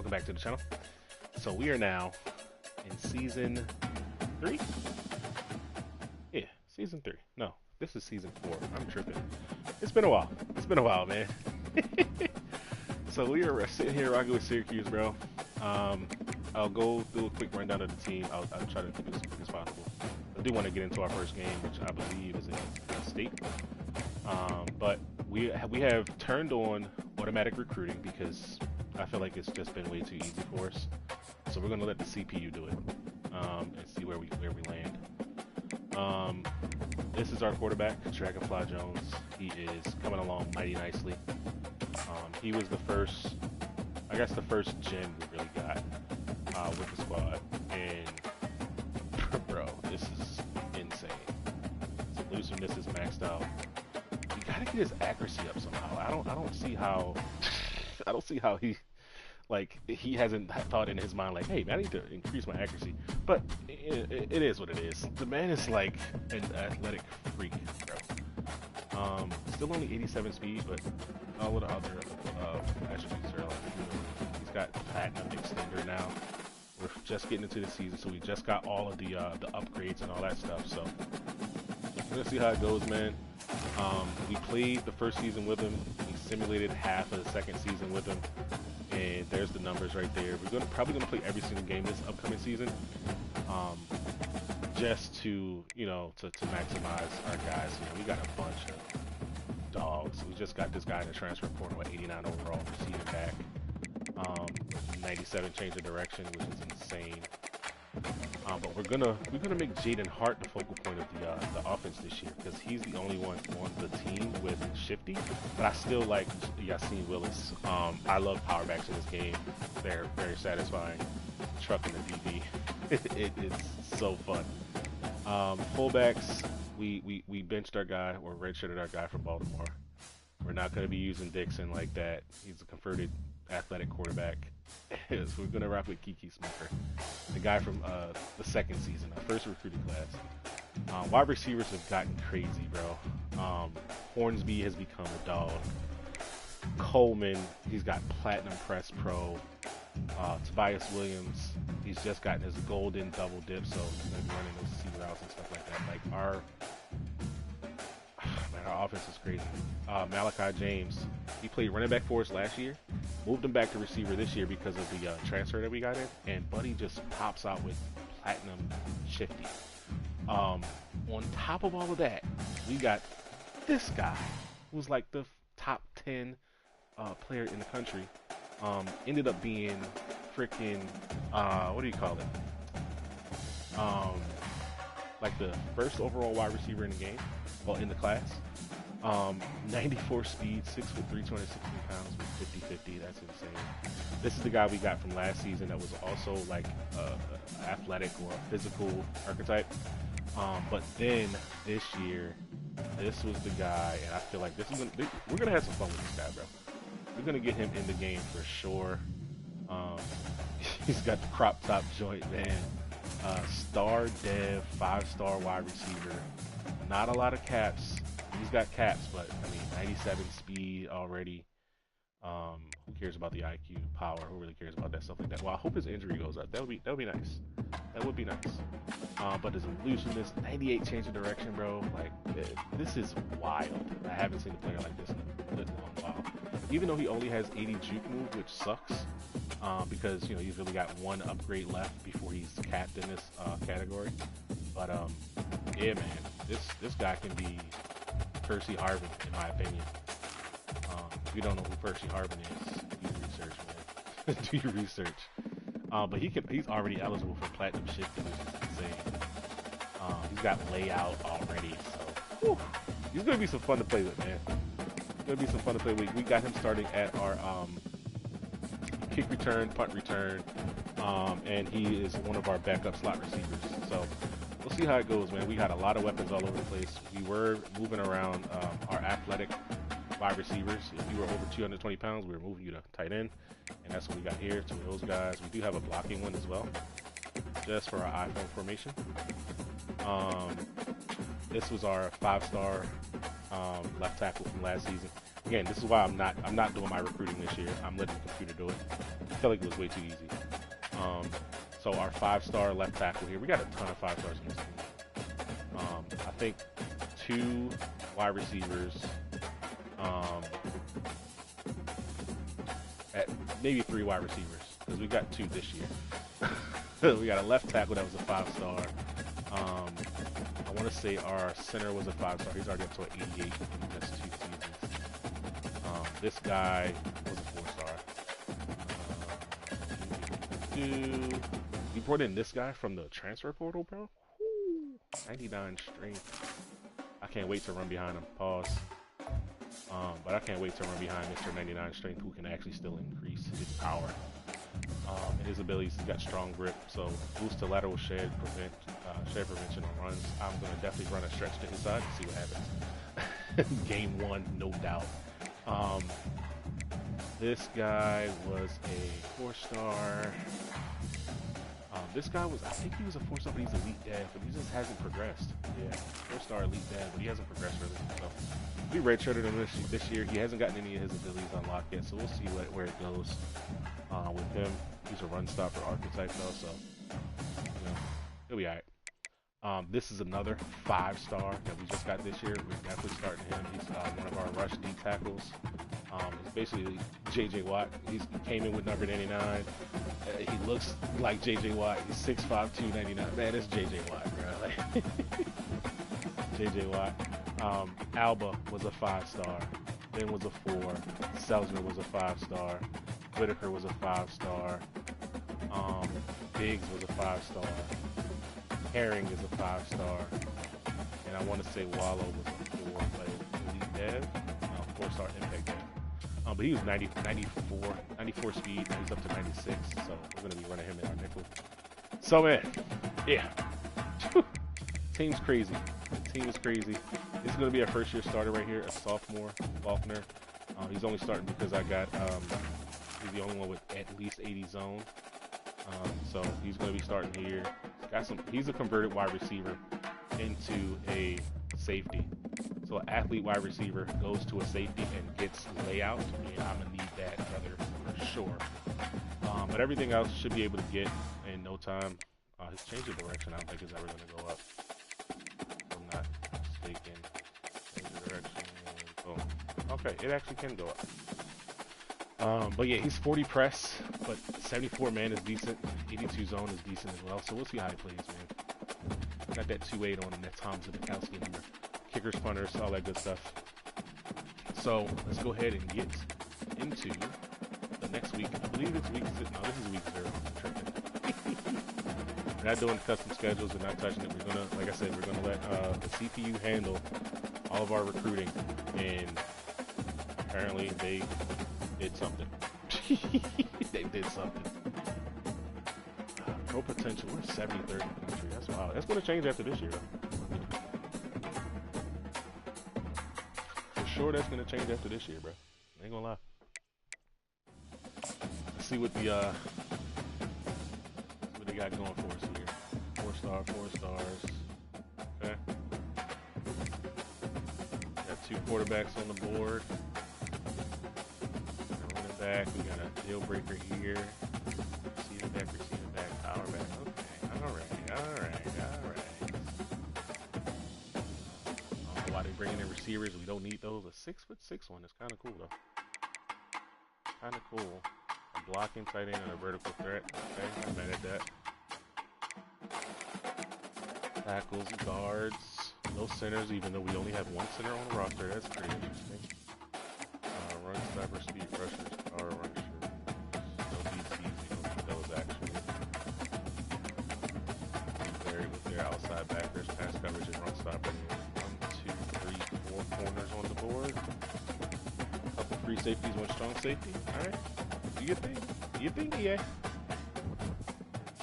welcome back to the channel. So we are now in season 3? Yeah, season 3. No, this is season 4. I'm tripping. It's been a while. It's been a while, man. So we are sitting here rocking with Syracuse, bro. I'll go through a quick rundown of the team. I'll try to keep it as quick as possible. I do want to get into our first game, which I believe is against State. But we have turned on automatic recruiting because I feel like it's just been way too easy for us. So we're gonna let the CPU do it and see where we land. This is our quarterback, Dragonfly Jones. He is coming along mighty nicely. He was the first, I guess, the first gem we really got with the squad, and bro, this is insane. His elusiveness is maxed out. You gotta get his accuracy up somehow. I don't see how. I don't see how he hasn't thought in his mind like, hey man, I need to increase my accuracy. But it is what it is. The man is like an athletic freak, bro. Still only 87 speed, but all of the other attributes are like, he's got platinum extender now. We're just getting into the season, so we just got all of the upgrades and all that stuff. So we're gonna see how it goes, man. We played the first season with him. We simulated half of the second season with him, and there's the numbers right there. We're probably gonna play every single game this upcoming season, just to to maximize our guys. We got a bunch of dogs. We just got this guy in the transfer portal at 89 overall, receiving back, 97 change of direction, which is insane. But we're gonna make Jaden Hart the focal point of the offense this year because he's the only one on the team with Shifty. But I still like Yassine Willis. I love power backs in this game. They're very satisfying. Trucking the DB, it's so fun. Fullbacks, we benched our guy or redshirted our guy from Baltimore. We're not going to be using Dixon like that. He's a converted athletic quarterback. So we're going to rock with Kiki Smoker, the guy from the second season, our first recruiting class. Wide receivers have gotten crazy, bro. Hornsby has become a dog. Coleman, he's got Platinum Press Pro. Tobias Williams, he's just gotten his golden double dip, so he's going to be running those seam routes and stuff like that. Like our offense is crazy. Malachi James, he played running back for us last year, moved him back to receiver this year because of the transfer that we got in, and Buddy just pops out with Platinum Shifty. On top of all of that, we got this guy who's like the top 10 player in the country. Ended up being freaking what do you call it? Like the first overall wide receiver in the game, well, in the class. 94 speed, 6'3", 216 pounds with 50-50. That's insane. This is the guy we got from last season that was also like athletic or physical archetype. But then this year, this was the guy, and I feel like we're gonna have some fun with this guy, bro. We're gonna get him in the game for sure. He's got the crop top joint, man. Star Dev, 5-star wide receiver. Not a lot of caps. He's got caps, but I mean, 97 speed already. Who cares about the IQ, power? Who really cares about that stuff like that? Well, I hope his injury goes up. That would be nice. That would be nice. But his elusiveness, 98 change of direction, bro. Like this is wild. I haven't seen a player like this in a long while. Even though he only has 80 juke move, which sucks, because he's really got one upgrade left before he's capped in this category. But yeah, man, this guy can be Percy Harvin, in my opinion. If you don't know who Percy Harvin is, do your research, man. Do your research. But he's already eligible for Platinum Shifting, which is insane. He's got layout already, so whew, he's gonna be some fun to play with, man. Gonna be some fun to play with. We got him starting at our kick return, punt return, and he is one of our backup slot receivers. So we'll see how it goes, man. We had a lot of weapons all over the place. We were moving around our athletic wide receivers. If you were over 220 pounds, we were moving you to tight end, and that's what we got here. Two of those guys. We do have a blocking one as well, just for our iPhone formation. This was our 5-star left tackle from last season. Again, this is why I'm not doing my recruiting this year. I'm letting the computer do it. felt like it was way too easy. So our 5-star left tackle here, we got a ton of 5-stars in this team. I think 2 wide receivers, at maybe 3 wide receivers, because we got 2 this year. We got a left tackle that was a 5-star. I want to say our center was a 5-star. He's already up to an 88. That's 2 seasons. This guy was a 4-star. We brought in this guy from the transfer portal, bro. Woo, 99 strength. I can't wait to run behind him. Pause. But I can't wait to run behind Mr. 99 strength, who can actually still increase his power. And his abilities, he's got strong grip, so boost to lateral shed prevention on runs. I'm going to definitely run a stretch to his side and see what happens. Game 1, no doubt. This guy was a 4-star. This guy was, I think he was a 4-star, but he's elite dad, but he just hasn't progressed. Yeah, 4-star elite dad, but he hasn't progressed really. So we redshirted him this year. He hasn't gotten any of his abilities unlocked yet, so we'll see where it goes with him. He's a run stopper archetype though, so you know, he'll be alright. This is another 5-star that we just got this year. We're definitely starting him. He's one of our rush D tackles. He's basically J.J. Watt. He came in with number 99. He looks like J.J. Watt. He's 6'5", 299. Man, it's J.J. Watt, bro. Like, J.J. Watt. Alba was a 5-star. Ben was a 4. Selzner was a 5-star. Whitaker was a 5-star. Biggs was a 5-star. Herring is a 5-star. And I want to say Wallow was a 4, but elite dev. 4-star impact dev. But he was 94 speed. He's up to 96, so we're going to be running him in our nickel. So, man, yeah. Team's crazy. The team is crazy. This is going to be our first-year starter right here, a sophomore, Faulkner. He's only starting because I got, he's the only one with at least 80 zone. So he's going to be starting here. He's a converted wide receiver into a safety. So an athlete wide receiver goes to a safety and gets layout, and I'm going to need that brother for sure. But everything else should be able to get in no time. His change of direction I don't think is ever going to go up. If I'm not mistaken. Change of direction. Boom. Okay, it actually can go up. But yeah, he's 40 press, but 74 man is decent. 82 zone is decent as well. So we'll see how he plays, man. Got that 2.8 on him, that Tom Zibikowski number. Kickers, punters, all that good stuff. So let's go ahead and get into the next week. I believe it's week 6. No, this is week 0. I'm tripping. We're not doing custom schedules. We're not touching it. We're gonna, like I said, we're gonna let the CPU handle all of our recruiting. And apparently they did something. They did something. Pro potential. We're 73rd in the country. That's wild. That's gonna change after this year, though. For sure, that's gonna change after this year, bro. Ain't gonna lie. Let's see what they got going for us here. 4-star, 4 stars. Okay. Got 2 quarterbacks on the board. Running back. We got a deal breaker here. Receiving back, power back. Okay. All right. Why they bringing in receivers? We don't need those. A 6'6" one is kind of cool though. Kind of cool. A blocking tight end and a vertical threat. Okay, I'm mad at that. Tackles, guards, no centers, even though we only have 1 center on the roster. That's pretty interesting. Run stopper, speed rushers, power rushers. No DCs, we don't need those actually. Vary with their outside backers, pass coverage, and run stopper. 1, 2, 3, 4 corners on the board. A couple free safeties, 1 strong safety. Alright. Do your thing. Do your thing, EA.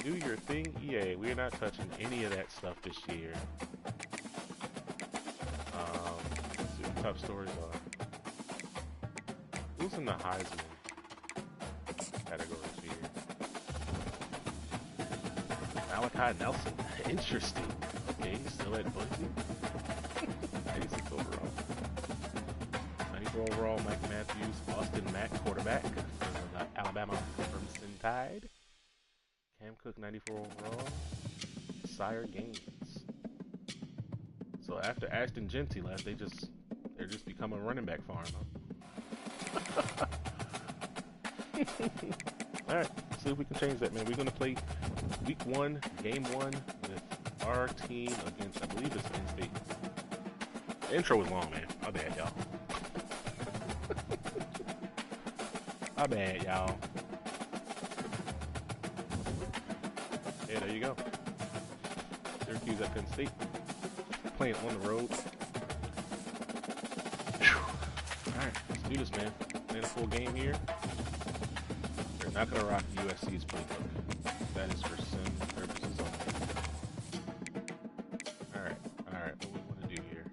Do your thing, EA. We're not touching any of that stuff this year. Let's see what top stories are. Who's in the Heisman categories here? Malachi Nelson. Interesting. Okay, he's still at Bunty. 96 overall. 94 overall, Mike Matthews. Austin Mack, quarterback. Alabama. Clemson. Tide. Cam Cook 94 overall. Sire Gaines. So after Ashton Genty left, they're just becoming a running back farm, huh? All right, see if we can change that, man. We're gonna play week 1, game 1 with our team against, I believe it's Penn State. The intro was long, man. My bad, y'all. My bad, y'all. Yeah, there you go. Syracuse at Penn State. Playing on the road. Alright, let's do this, man. Playing a full game here. We're not going to rock USC's playbook. That is for sim purposes only. Alright, what do we want to do here?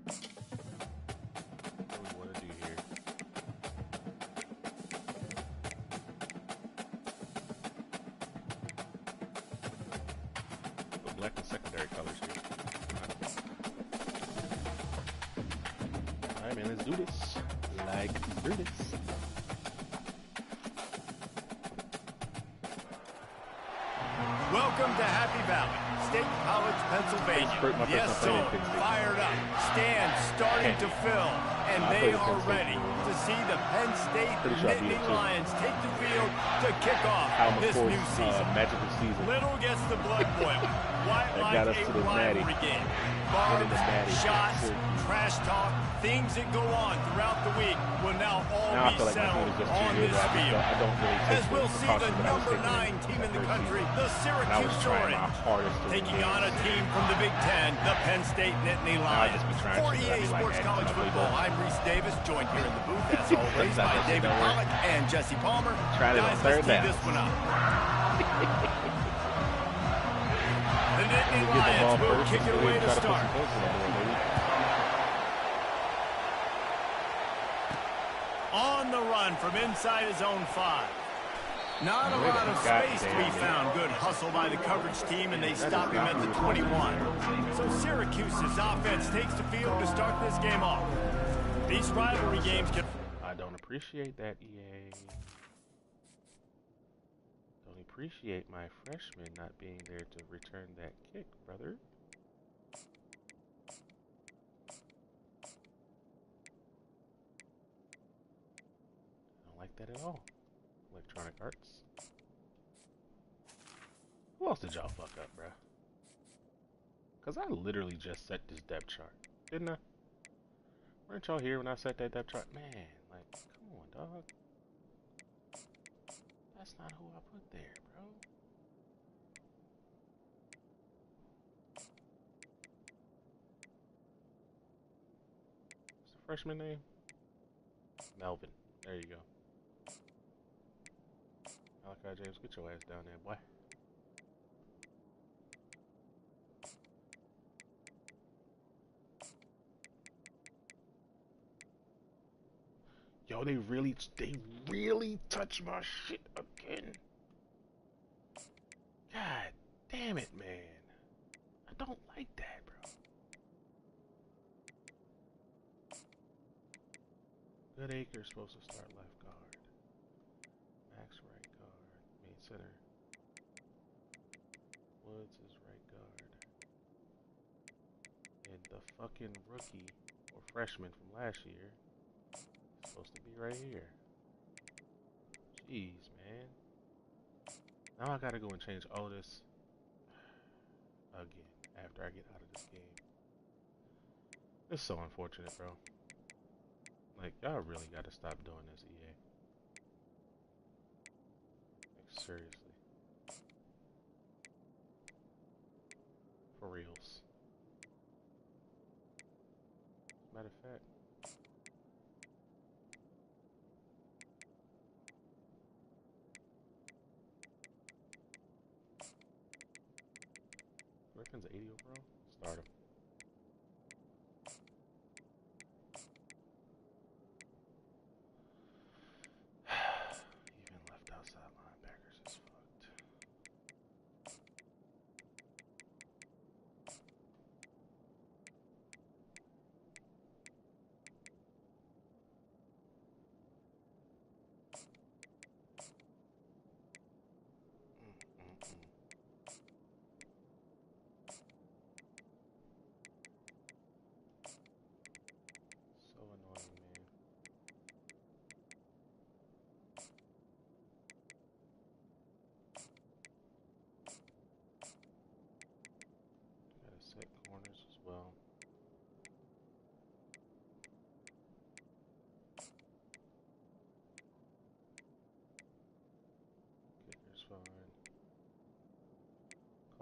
Put black and secondary colors here. Alright, man, let's do this. Do this. Welcome to Happy Valley, State College, Pennsylvania. Yes, so fired up. Stands starting to fill, and they are ready to see the Penn State Nittany Lions take the field to kick off this new season. Magical season. Little gets the blood boiling. White like a rivalry game. Barbs, shots, trash talk, things that go on throughout the week will now all be settled on this field. As we'll see the number 9 team in the country, the Syracuse Orange, taking on a team from the Big Ten, the Penn State Nittany Lions. For EA Sports College Football, I'm Reese Davis, joined here in the booth, as always, by David Pollock and Jesse Palmer. Guys, let's tee this one up. The Nittany Lions will kick it away to start. On the run from inside his own 5. Not a lot of space to be found. Good hustle by the coverage team, and they stop him at the 21. So Syracuse's offense takes the field to start this game off. These rivalry games can... I don't appreciate that, EA. Don't appreciate my freshman not being there to return that kick, brother. I don't like that at all. Electronic Arts. Who else did y'all fuck up, bruh? Because I literally just set this depth chart, didn't I? Weren't y'all here when I set that depth chart? Man, like, come on, dog. That's not who I put there, bro. What's the freshman name? Melvin. There you go. Malachi James, get your ass down there, boy. Yo, they really touch my shit again. God damn it, man. I don't like that, bro. Goodacre's supposed to start left guard. Max right guard. Main center. Woods is right guard. And the fucking rookie or freshman from last year is supposed to be right here. Jeez, man. Now I gotta go and change all of this again after I get out of this game. It's so unfortunate, bro. Like, y'all really gotta stop doing this, EA. Like, seriously. For reals. Matter of fact. Griffin's 80 overall? Start him. Even left outside linebackers is fucked.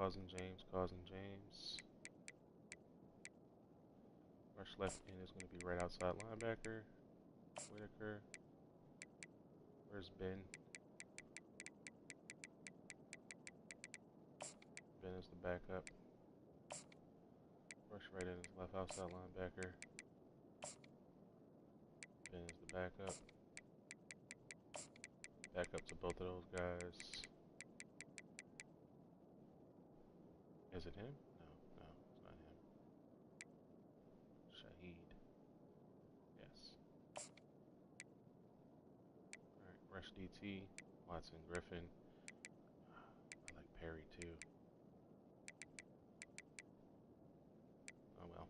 Causing James. Rush left end is going to be right outside linebacker. Whitaker. Where's Ben? Ben is the backup. Rush right end is left outside linebacker. Ben is the backup. Backup to both of those guys. Is it him? No, it's not him. Shaheed. Yes. Alright, Rush DT. Watson Griffin. I like Perry too. Oh well.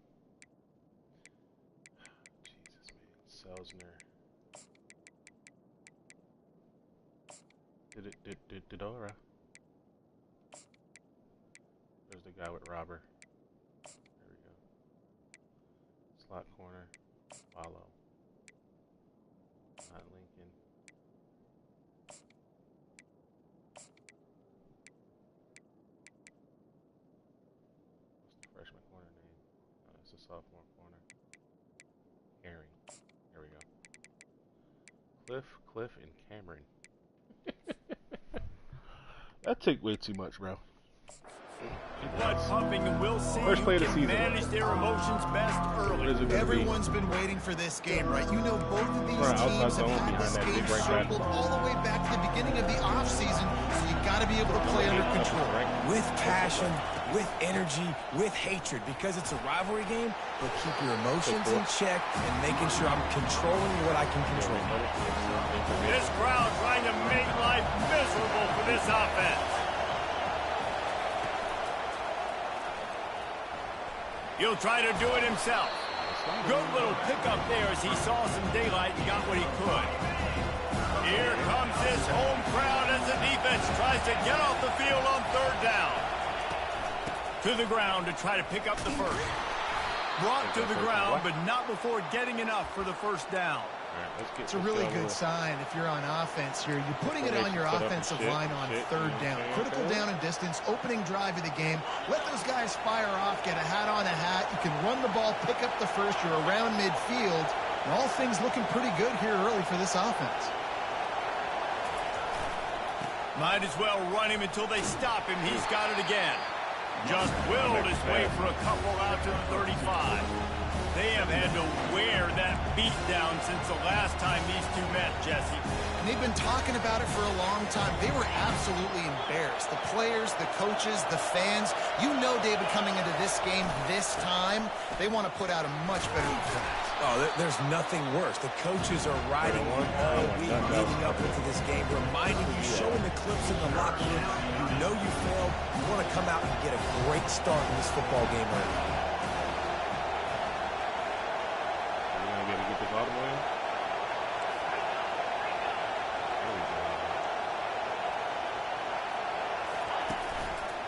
Jesus, man. Selzner. Didora. There's the guy with Robber. There we go. Slot corner. Follow. Not Lincoln. What's the freshman corner name? Oh, it's the sophomore corner. Herring. There we go. Cliff, and Cameron. That took way too much, bro. Blood pumping, and we'll see First play of the season. Manage their emotions best early. Everyone's been waiting for this game, right? You know, both of these teams have had this game circled all the way back to the beginning of the offseason, so you got to be able to play under control. With passion, with energy, with hatred, because it's a rivalry game, but keep your emotions in check and making sure I'm controlling what I can control. This crowd trying to make life miserable for this offense. He'll try to do it himself. Good little pickup there as he saw some daylight and got what he could. Here comes this home crowd as the defense tries to get off the field on third down. To the ground to try to pick up the first. Brought to the ground, but not before getting enough for the first down. It's a really good sign if you're on offense here. You're putting it on your offensive line on third down. Critical down and distance, opening drive of the game. Let those guys fire off, get a hat on a hat. You can run the ball, pick up the first. You're around midfield. And all things looking pretty good here early for this offense. Might as well run him until they stop him. He's got it again. Just willed his way for a couple out to the 35. They have had to wear that beat down since the last time these two met, Jesse. And they've been talking about it for a long time. They were absolutely embarrassed. The players, the coaches, the fans. You know, David, coming into this game this time, they want to put out a much better performance. Oh, there's nothing worse. The coaches are riding you all week leading up into this game, reminding you, showing the clips in the locker room. You know you failed. You want to come out and get a great start in this football game right now.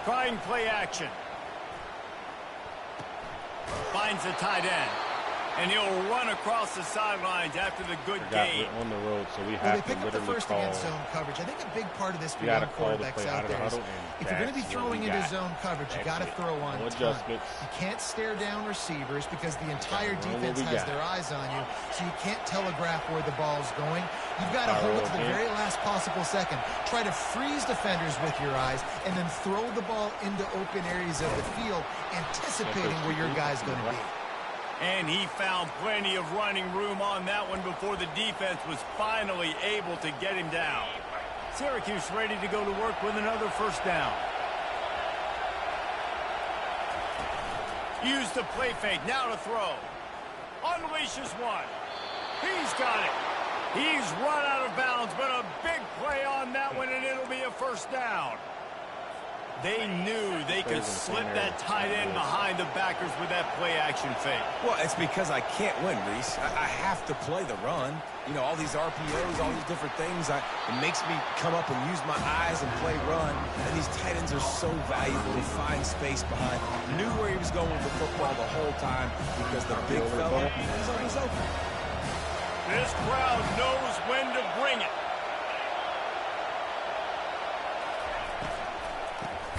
Trying play action. Finds the tight end. And he'll run across the sidelines after the good game. We're on the road, so we have they pick up the first against zone coverage. I think a big part of this for young quarterbacks out there is if you're going to be throwing into zone coverage, you got to throw on time. You can't stare down receivers because the entire defense has their eyes on you, so you can't telegraph where the ball's going. You've got to hold it to the very last possible second. Try to freeze defenders with your eyes and then throw the ball into open areas of the field, anticipating where your guy's going to be. And he found plenty of running room on that one before the defense was finally able to get him down. Syracuse ready to go to work with another first down. Use the play fake, now to throw. Unleashes one. He's got it. He's run out of bounds, but a big play on that one, and it'll be a first down. They knew they could slip that tight end behind the backers with that play-action fake. Well, it's because I can't win, Reese. I have to play the run. You know, all these RPOs, all these different things. It makes me come up and use my eyes and play run. And these tight ends are so valuable to find space behind. Knew where he was going with the football the whole time because the big fella is always open. This crowd knows when to bring it.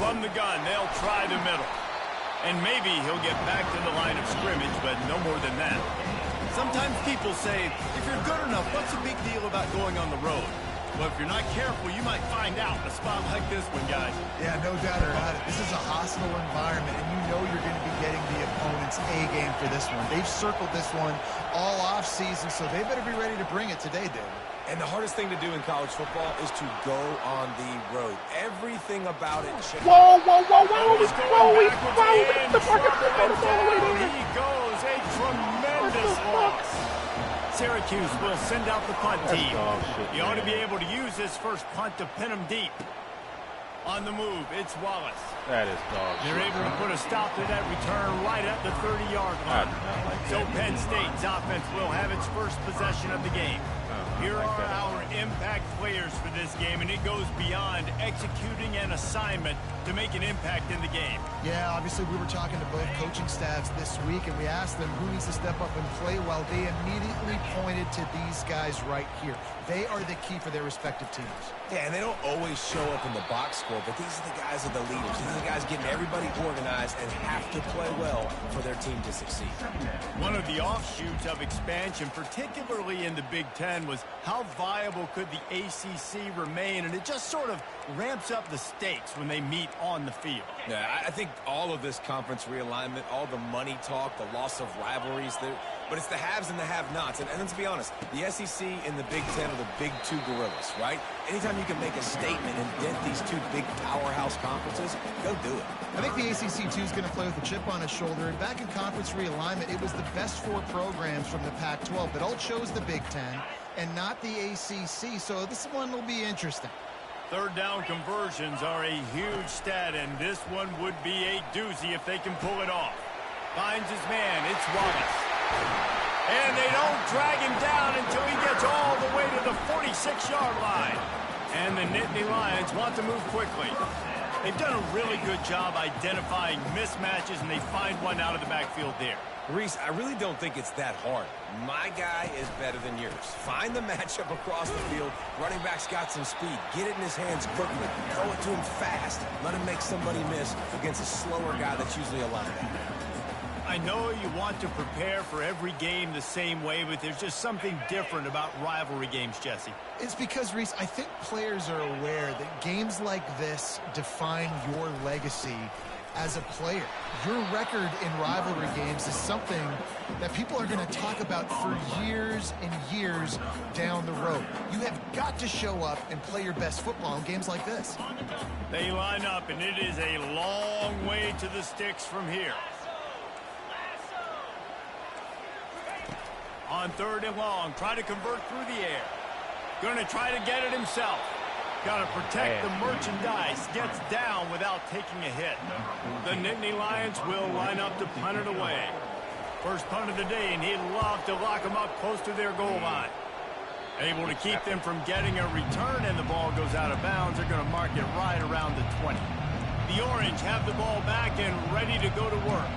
From the gun, they'll try the middle. And maybe he'll get back to the line of scrimmage, but no more than that. Sometimes people say, if you're good enough, what's the big deal about going on the road? Well, if you're not careful, you might find out in a spot like this one, guys. Yeah, no doubt about it. This is a hostile environment, and you know you're going to be getting the opponent's A game for this one. They've circled this one all off season, so they better be ready to bring it today, David. And the hardest thing to do in college football is to go on the road. Everything about it. Whoa, whoa, whoa, whoa. He's going backwards and he goes. A tremendous loss. Syracuse will send out the punt team. You ought to be able to use this first punt to pin them deep. On the move, it's Wallace. That is dog shit. They're able to put a stop to that return right at the 30-yard line. So Penn State's offense will have its first possession of the game. Here are our impact players for this game, and it goes beyond executing an assignment to make an impact in the game. Yeah, obviously we were talking to both coaching staffs this week, and we asked them who needs to step up and play well. They immediately pointed to these guys right here. They are the key for their respective teams. Yeah, and they don't always show up in the box score, but these are the guys that are the leaders. These are the guys getting everybody organized and have to play well for their team to succeed. One of the offshoots of expansion, particularly in the Big Ten, was how viable could the ACC remain, and it just sort of ramps up the stakes when they meet on the field. Yeah, I think all of this conference realignment, all the money talk, the loss of rivalries, but it's the haves and the have-nots. And let's be honest, the SEC and the Big Ten are the big two gorillas, right? Anytime you can make a statement and dent these two big powerhouse conferences, go do it. I think the ACC, too, is going to play with a chip on its shoulder. And back in conference realignment, it was the best four programs from the Pac-12 that all chose the Big Ten and not the ACC. So this one will be interesting. Third down conversions are a huge stat, and this one would be a doozy if they can pull it off. Finds his man. It's Wallace. And they don't drag him down until he gets all the way to the 46-yard line. And the Nittany Lions want to move quickly. They've done a really good job identifying mismatches, and they find one out of the backfield there. Reese, I really don't think it's that hard. My guy is better than yours. Find the matchup across the field. Running back's got some speed. Get it in his hands quickly. Throw it to him fast. Let him make somebody miss against a slower guy that's usually a linebacker. I know you want to prepare for every game the same way, but there's just something different about rivalry games, Jesse. It's because, Reese, I think players are aware that games like this define your legacy as a player. Your record in rivalry games is something that people are going to talk about for years and years down the road. You have got to show up and play your best football in games like this. They line up, and it is a long way to the sticks from here. On third and long, try to convert through the air. Going to try to get it himself. Got to protect the merchandise. Gets down without taking a hit. The Nittany Lions will line up to punt it away. First punt of the day, and he'd love to lock them up close to their goal line. Able to keep them from getting a return, and the ball goes out of bounds. They're going to mark it right around the 20. The Orange have the ball back and ready to go to work.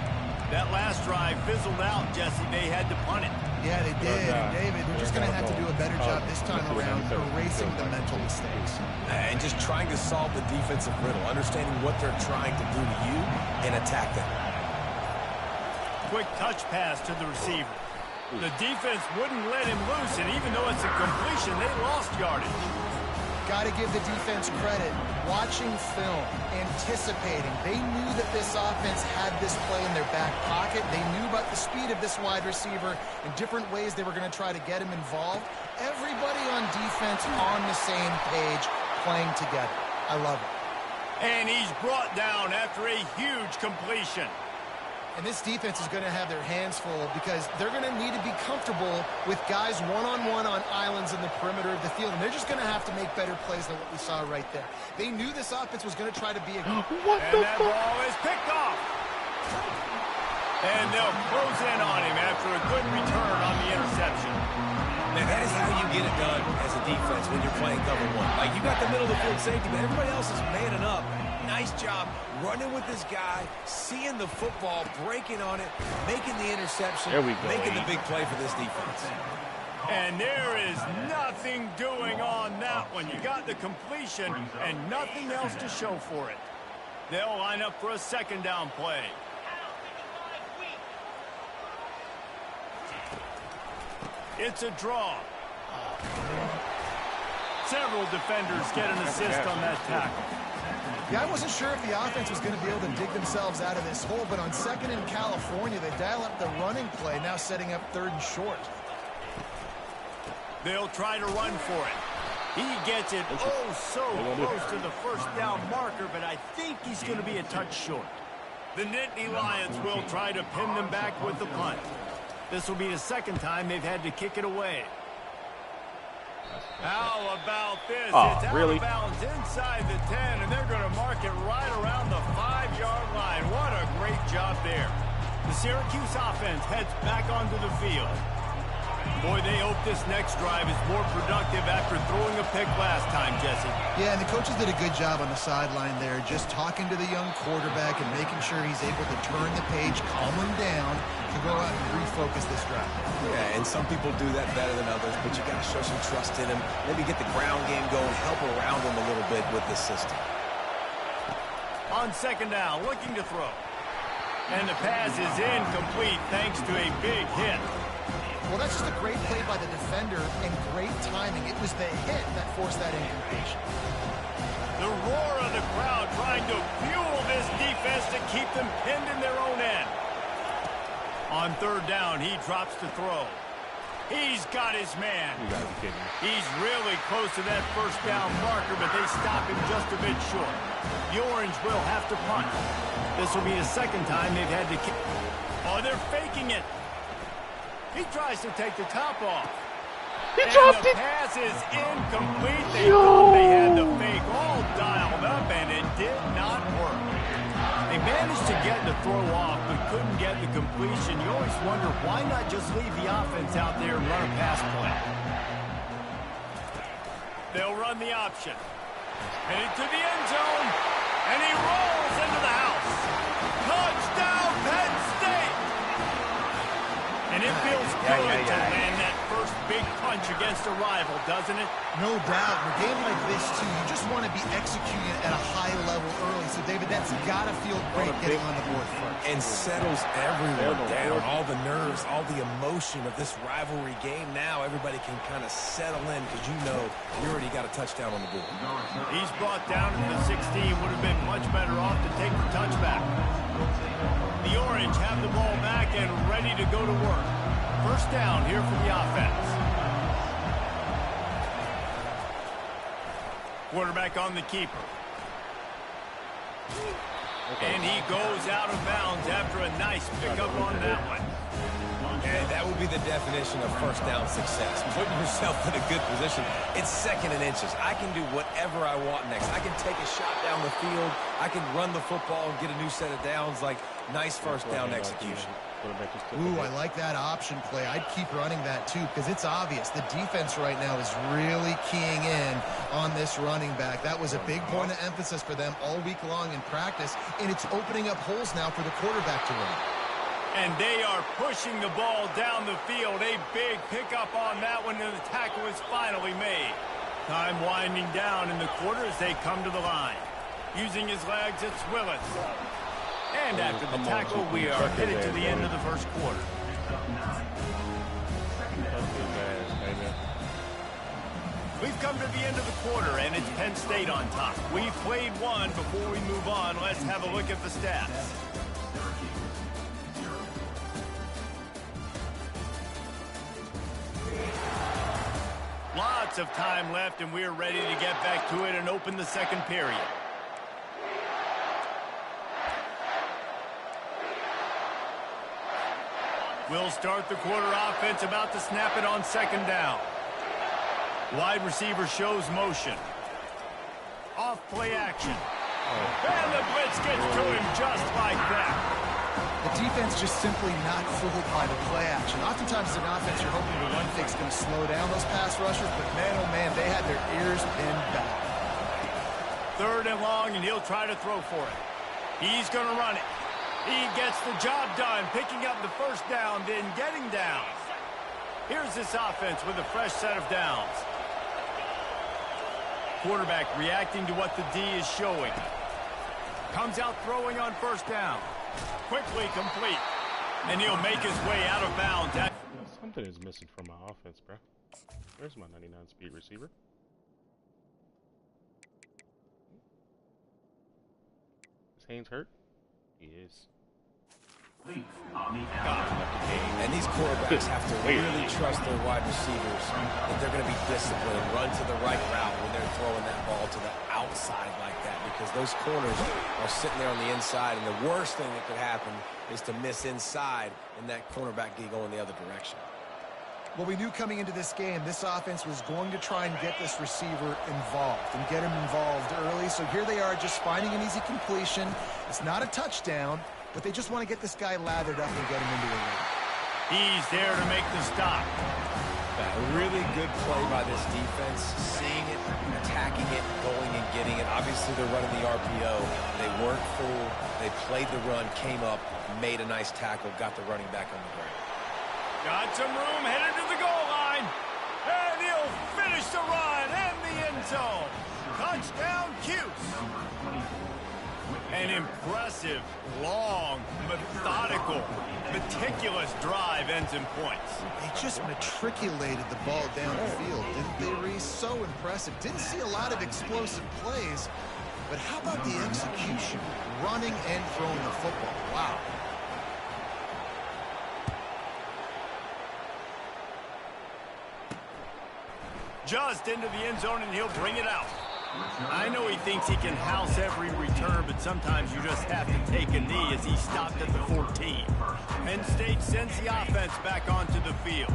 That last drive fizzled out, Jesse. They had to punt it. Yeah, they did. And David, they're just going to have to do a better job this time around erasing the mental mistakes. And just trying to solve the defensive riddle, understanding what they're trying to do to you and attack them. Quick touch pass to the receiver. The defense wouldn't let him loose, and even though it's a completion, they lost yardage. Got to give the defense credit. Watching film, anticipating. They knew that this offense had this play in their back pocket. They knew about the speed of this wide receiver and different ways they were going to try to get him involved. Everybody on defense on the same page, playing together. I love it. And he's brought down after a huge completion. And this defense is going to have their hands full because they're going to need to be comfortable with guys one-on-one on islands in the perimeter of the field. And they're just going to have to make better plays than what we saw right there. They knew this offense was going to try to be a... And that ball is picked off. And they'll close in on him after a good return on the interception. Now, that is how you get it done as a defense when you're playing cover one. Like, you got the middle of the field safety, but everybody else is manning up. Nice job running with this guy, seeing the football, breaking on it, making the interception, making the big play for this defense. And there is nothing doing on that one. You got the completion and nothing else to show for it. They'll line up for a second down play. It's a draw. Several defenders get an assist on that tackle. Yeah, I wasn't sure if the offense was going to be able to dig themselves out of this hole, but on second in California, they dial up the running play, now setting up third and short. They'll try to run for it. He gets it so close to the first down marker, but I think he's going to be a touch short. The Nittany Lions will try to pin them back with the punt. This will be the second time they've had to kick it away. How about this? It's out of bounds inside the 10, and they're going to mark it right around the 5-yard line. What a great job there. The Syracuse offense heads back onto the field. Boy, they hope this next drive is more productive after throwing a pick last time, Jesse. Yeah, and the coaches did a good job on the sideline there, just talking to the young quarterback and making sure he's able to turn the page, calm him down, to go out and refocus this drive. Yeah, and some people do that better than others, but you got to show some trust in him, maybe get the ground game going, help around him a little bit with this system. On second down, looking to throw. And the pass is incomplete thanks to a big hit. Well, that's just a great play by the defender and great timing. It was the hit that forced that incompletion. The roar of the crowd trying to fuel this defense to keep them pinned in their own end. On third down, he drops to throw. He's got his man. You gotta be kidding me. He's really close to that first down marker, but they stop him just a bit short. The Orange will have to punt. This will be the second time they've had to kick. Oh, they're faking it. He tries to take the top off. He dropped it. The pass is incomplete. They thought they had the fake all dialed up, and it did not work. They managed to get the throw off, but couldn't get the completion. You always wonder, why not just leave the offense out there and run a pass play? They'll run the option. Heading to the end zone, and he rolls into the house. Touchdown, Penn State! And it feels good to land that first big punch against a rival, doesn't it? No doubt. In a game like this, too, you just want to be executing at a high level early. So, David, that's got to feel great getting on the board first. And settles everyone down. All the nerves, all the emotion of this rivalry game. Now everybody can kind of settle in because you know you already got a touchdown on the board. He's brought down to the 16. Would have been much better off to take the touchback. The Orange have the ball back and ready to go to work. First down here for the offense. Quarterback on the keeper. And he goes out of bounds after a nice pickup on that one. And that would be the definition of first down success. Putting yourself in a good position. It's second and inches. I can do whatever I want next. I can take a shot down the field. I can run the football and get a new set of downs. Like, nice first down execution. Ooh, I like that option play. I'd keep running that, too, because it's obvious. The defense right now is really keying in on this running back. That was a big point of emphasis for them all week long in practice, and it's opening up holes now for the quarterback to run. And they are pushing the ball down the field. A big pickup on that one, and the tackle is finally made. Time winding down in the quarter as they come to the line. Using his legs, it's Willis. And after the tackle, we are headed to the end of the first quarter. We've come to the end of the quarter, and it's Penn State on top. We've played one. Before we move on, let's have a look at the stats. Lots of time left, and we're ready to get back to it and open the second period. We'll start the quarter offense, about to snap it on second down. Wide receiver shows motion. Off play action. And the blitz gets to him just like that. The defense just simply not fooled by the play action. Oftentimes as an offense, you're hoping the run fake's going to slow down those pass rushers, but man, oh man, they had their ears pinned back. Third and long, and he'll try to throw for it. He's going to run it. He gets the job done, picking up the first down, then getting down. Here's this offense with a fresh set of downs. Quarterback reacting to what the D is showing. Comes out throwing on first down. Quickly complete. And he'll make his way out of bounds. Something is missing from my offense, bro. Where's my 99 speed receiver? Is Haynes hurt? He is. And these quarterbacks have to really trust their wide receivers that they're going to be disciplined and run to the right route when they're throwing that ball to the outside like that, because those corners are sitting there on the inside, and the worst thing that could happen is to miss inside and that cornerback get going the other direction. Well, we knew coming into this game, this offense was going to try and get this receiver involved and get him involved early. So here they are just finding an easy completion. It's not a touchdown, but they just want to get this guy lathered up and get him into a win. He's there to make the stop. A really good play by this defense, seeing it, attacking it, going and getting it. Obviously, they're running the RPO. They weren't fooled. They played the run, came up, made a nice tackle, got the running back on the ground. Got some room, headed to the goal line. And he'll finish the run and the end zone. Touchdown, Cuse. An impressive, long, methodical, meticulous drive ends in points. They just matriculated the ball down the field, didn't they, Reese? So impressive. Didn't see a lot of explosive plays, but how about the execution? Running and throwing the football. Wow. Just into the end zone, and he'll bring it out. I know he thinks he can house every return, but sometimes you just have to take a knee as he stopped at the 14. Penn State sends the offense back onto the field.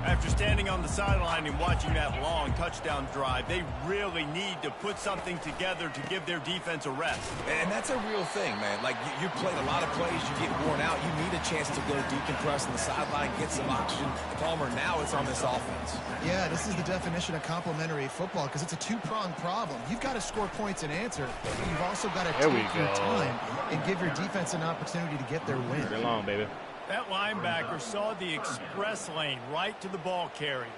After standing on the sideline and watching that long touchdown drive, they really need to put something together to give their defense a rest. And that's a real thing, man. Like, you played a lot of plays, you get worn out, you need a chance to go decompress on the sideline, get some oxygen. Palmer, now it's on this offense. Yeah, this is the definition of complementary football, because it's a two-pronged problem. You've got to score points and answer, but you've also got to take your time and give your defense an opportunity to get their win. Get long, baby. That linebacker saw the express lane right to the ball carrier.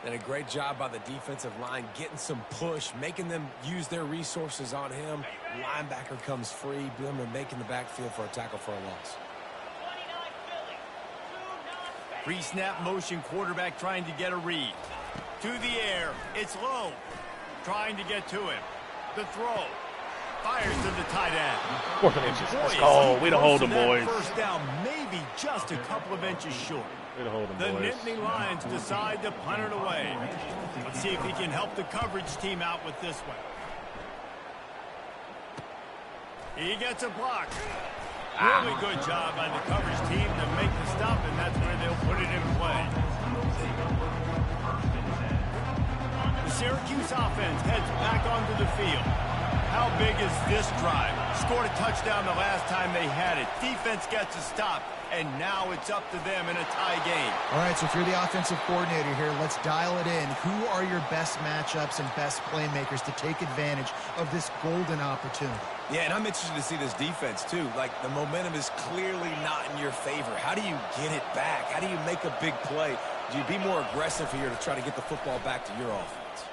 And a great job by the defensive line getting some push, making them use their resources on him. Linebacker comes free, Boomer making the backfield for a tackle for a loss. Pre-snap motion, quarterback trying to get a read. To the air, it's low. Trying to get to him. The throw. Fires to the tight end. 4th and inches. Let's go. Way to hold them, boys. First down, maybe just a couple of inches short. Way to hold them, the boys. Nittany Lions decide to punt it away. Let's see if he can help the coverage team out with this one. He gets a block. Really good job by the coverage team to make the stop, and that's where they'll put it in play. The Syracuse offense heads back onto the field. How big is this drive? Scored a touchdown the last time they had it. Defense gets a stop, and now it's up to them in a tie game. All right, so if you're the offensive coordinator here, let's dial it in. Who are your best matchups and best playmakers to take advantage of this golden opportunity? Yeah, and I'm interested to see this defense, too. Like, the momentum is clearly not in your favor. How do you get it back? How do you make a big play? Do you be more aggressive here to try to get the football back to your offense?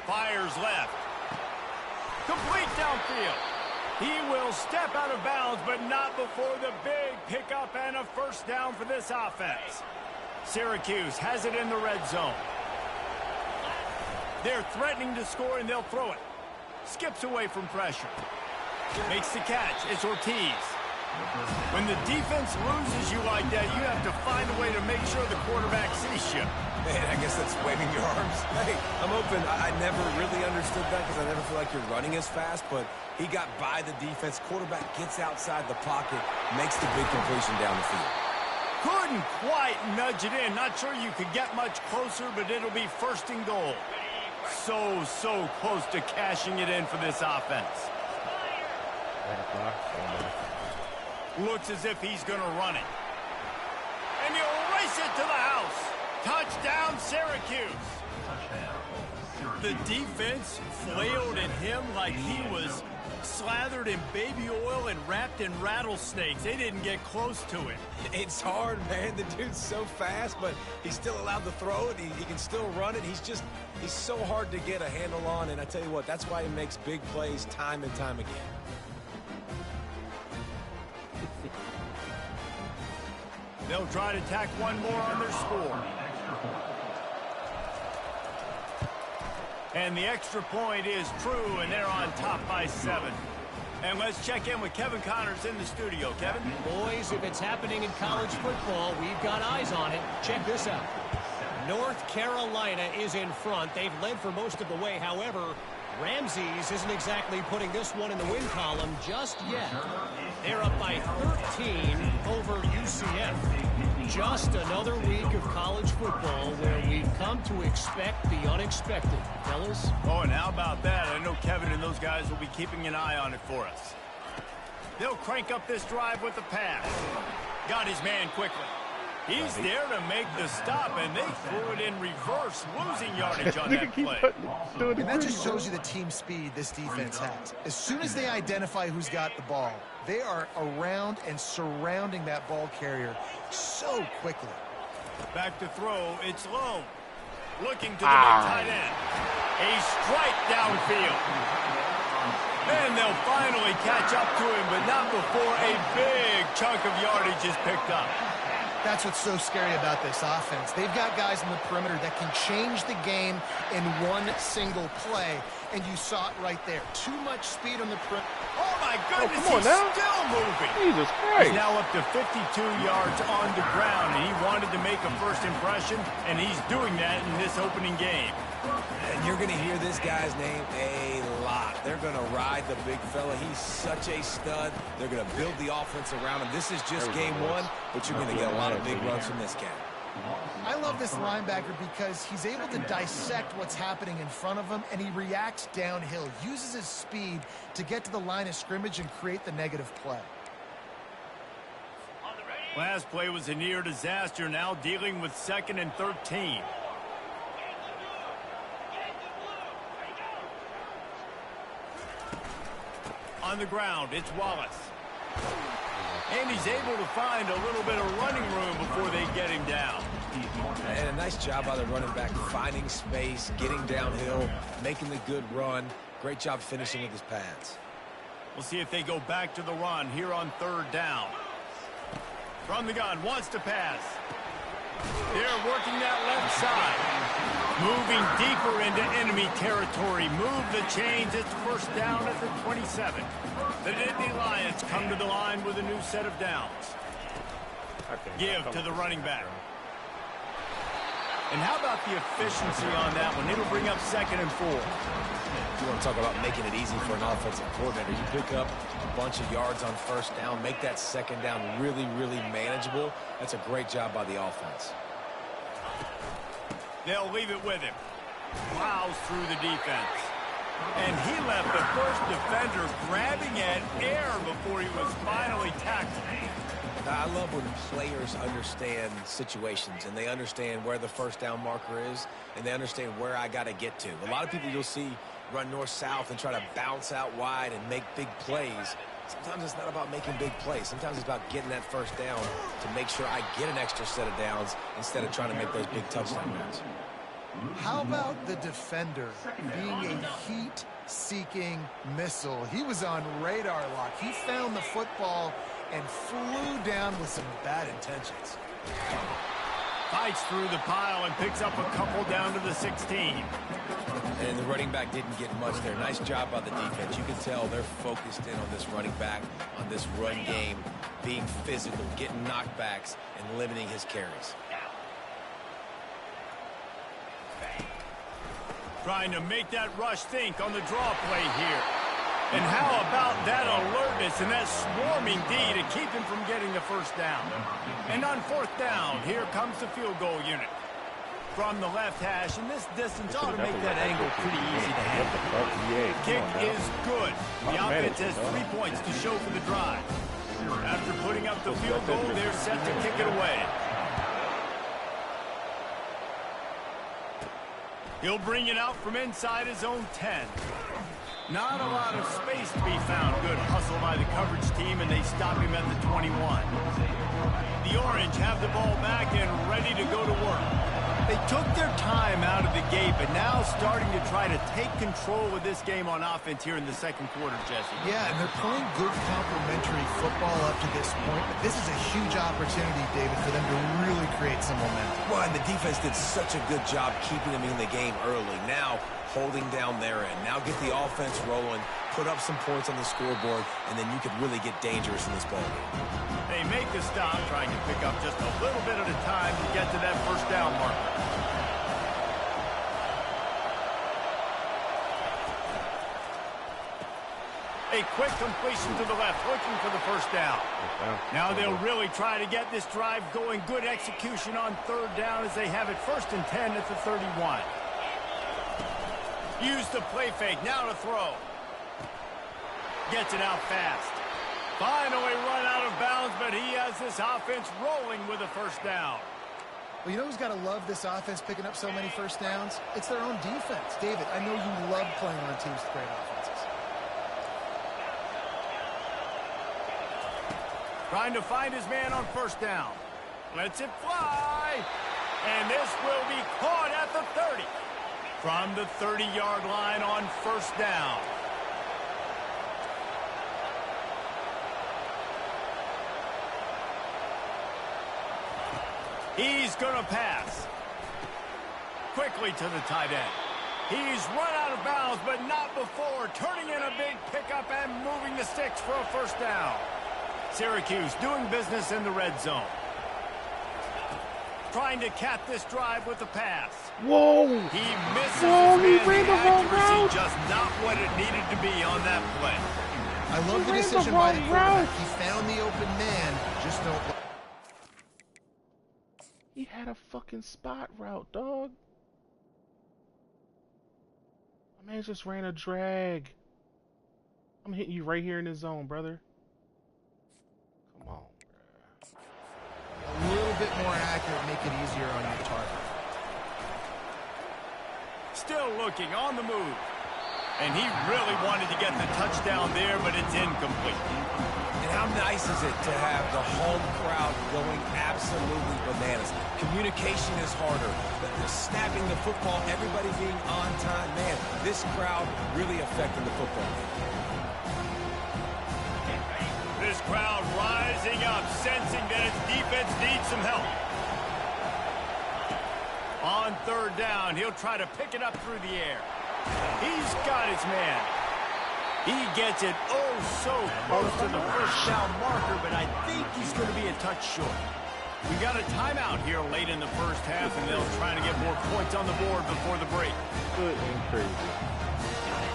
Fires left. Complete downfield. He will step out of bounds, but not before the big pickup and a first down for this offense. Syracuse has it in the red zone. They're threatening to score, and they'll throw it. Skips away from pressure. Makes the catch. It's Ortiz. When the defense loses you like that, you have to find a way to make sure the quarterback sees you. Man, I guess that's waving your arms. Hey, I'm open. I never really understood that because I never feel like you're running as fast, but he got by the defense. Quarterback gets outside the pocket, makes the big completion down the field. Couldn't quite nudge it in. Not sure you could get much closer, but it'll be first and goal. So close to cashing it in for this offense. Looks as if he's going to run it. And he'll race it to the house. Touchdown, Syracuse. The defense flailed at him like he was Slathered in baby oil and wrapped in rattlesnakes. They didn't get close to it. It's hard, man. The dude's so fast, but he's still allowed to throw it. He can still run it. He's so hard to get a handle on, and I tell you what, that's why he makes big plays time and time again. They'll try to tack one more on their score. And the extra point is true, and they're on top by 7. And let's check in with Kevin Connors in the studio. Kevin? Boys, if it's happening in college football, we've got eyes on it. Check this out. North Carolina is in front. They've led for most of the way. However, Ramses isn't exactly putting this one in the win column just yet. They're up by 13 over UCF. Just another week of college football where we've come to expect the unexpected, fellas. Oh, and how about that? I know Kevin and those guys will be keeping an eye on it for us. They'll crank up this drive with the pass. Got his man quickly. He's there to make the stop, and they threw it in reverse, losing yardage on that play. And that just shows you the team speed this defense has. As soon as they identify who's got the ball, they are around and surrounding that ball carrier so quickly. Back to throw, it's low. Looking to the big tight end. A strike downfield. And they'll finally catch up to him, but not before a big chunk of yardage is picked up. That's what's so scary about this offense. They've got guys in the perimeter that can change the game in one single play, and you saw it right there. Too much speed on the perimeter. Oh, my goodness, he's still moving. Jesus Christ. He's now up to 52 yards on the ground, and he wanted to make a first impression, and he's doing that in this opening game. And you're going to hear this guy's name a lot. They're going to ride the big fella. He's such a stud. They're going to build the offense around him. This is just game one, but you're going to get a lot of big runs from this guy. I love this linebacker because he's able to dissect what's happening in front of him, and he reacts downhill, uses his speed to get to the line of scrimmage and create the negative play. Last play was a near disaster, now dealing with 2nd and 13. On the ground, it's Wallace. And he's able to find a little bit of running room before they get him down. And a nice job by the running back, finding space, getting downhill, making the good run. Great job finishing with his pads. We'll see if they go back to the run here on 3rd down. From the gun, wants to pass. They're working that left side. Moving deeper into enemy territory. Move the chains. It's 1st down at the 27. The Nittany Lions come to the line with a new set of downs. Give to the running back. And how about the efficiency on that one? It'll bring up 2nd and 4. You want to talk about making it easy for an offensive coordinator. You pick up a bunch of yards on 1st down, make that 2nd down really, really manageable. That's a great job by the offense. They'll leave it with him. Plows through the defense. And he left the first defender grabbing at air before he was finally tackled. I love when players understand situations and they understand where the 1st down marker is and they understand where I got to get to. A lot of people you'll see run north-south and try to bounce out wide and make big plays. Sometimes it's not about making big plays. Sometimes it's about getting that 1st down to make sure I get an extra set of downs instead of trying to make those big touchdown runs. How about the defender being a heat-seeking missile? He was on radar lock. He found the football and flew down with some bad intentions. Fights through the pile and picks up a couple down to the 16. And the running back didn't get much there. Nice job by the defense. You can tell they're focused in on this running back, on this run game, being physical, getting knockbacks, and limiting his carries. Trying to make that rush think on the draw play here. And how about that alertness and that swarming D to keep him from getting the 1st down. And on 4th down, here comes the field goal unit. From the left hash, and this distance ought to make that angle pretty easy to handle. Kick is good. The offense has 3 points to show for the drive. After putting up the field goal, they're set to kick it away. He'll bring it out from inside his own 10. Not a lot of space to be found. Good hustle by the coverage team, and they stop him at the 21. The Orange have the ball back and ready to go to work. They took their time out of the gate, but now starting to try to take control of this game on offense here in the second quarter, Jesse. Yeah, and they're playing good complementary football up to this point, but this is a huge opportunity, David, for them to really create some momentum. Well, and the defense did such a good job keeping them in the game early. Now, holding down their end. Now get the offense rolling, put up some points on the scoreboard, and then you could really get dangerous in this ball game. They make the stop, trying to pick up just a little bit at a time to get to that first down marker. A quick completion to the left, looking for the first down. Now they'll really try to get this drive going. Good execution on third down as they have it 1st and 10 at the 31. Use the play fake, now to throw. Gets it out fast. Finally run out of bounds, but he has this offense rolling with a first down. Well, you know who's got to love this offense picking up so many first downs? It's their own defense. David, I know you love playing on teams with great offenses. Trying to find his man on first down. Lets it fly. And this will be caught at the 30. From the 30-yard line on first down. He's going to pass. Quickly to the tight end. He's run out of bounds, but not before. Turning in a big pickup and moving the sticks for a first down. Syracuse doing business in the red zone. Trying to cap this drive with the pass. Whoa! He misses he his ran the wrong route. Just not what it needed to be on that play. I love the decision by the quarterback. He found the open man. Just don't. He had a fucking spot route, dog. My man just ran a drag. I'm hitting you right here in the zone, brother. Come on, bro. A little bit more accurate, make it easier on your target. Still looking on the move. And he really wanted to get the touchdown there, but it's incomplete. And how nice is it to have the home crowd going absolutely bananas? Communication is harder. They're snapping the football, everybody being on time. Man, this crowd really affecting the football game. This crowd rising up, sensing that its defense needs some help. On third down, he'll try to pick it up through the air. He's got his man. He gets it oh so close to the first down marker, but I think he's going to be a touch short. We got a timeout here late in the first half, and they'll try to get more points on the board before the break. Good and crazy.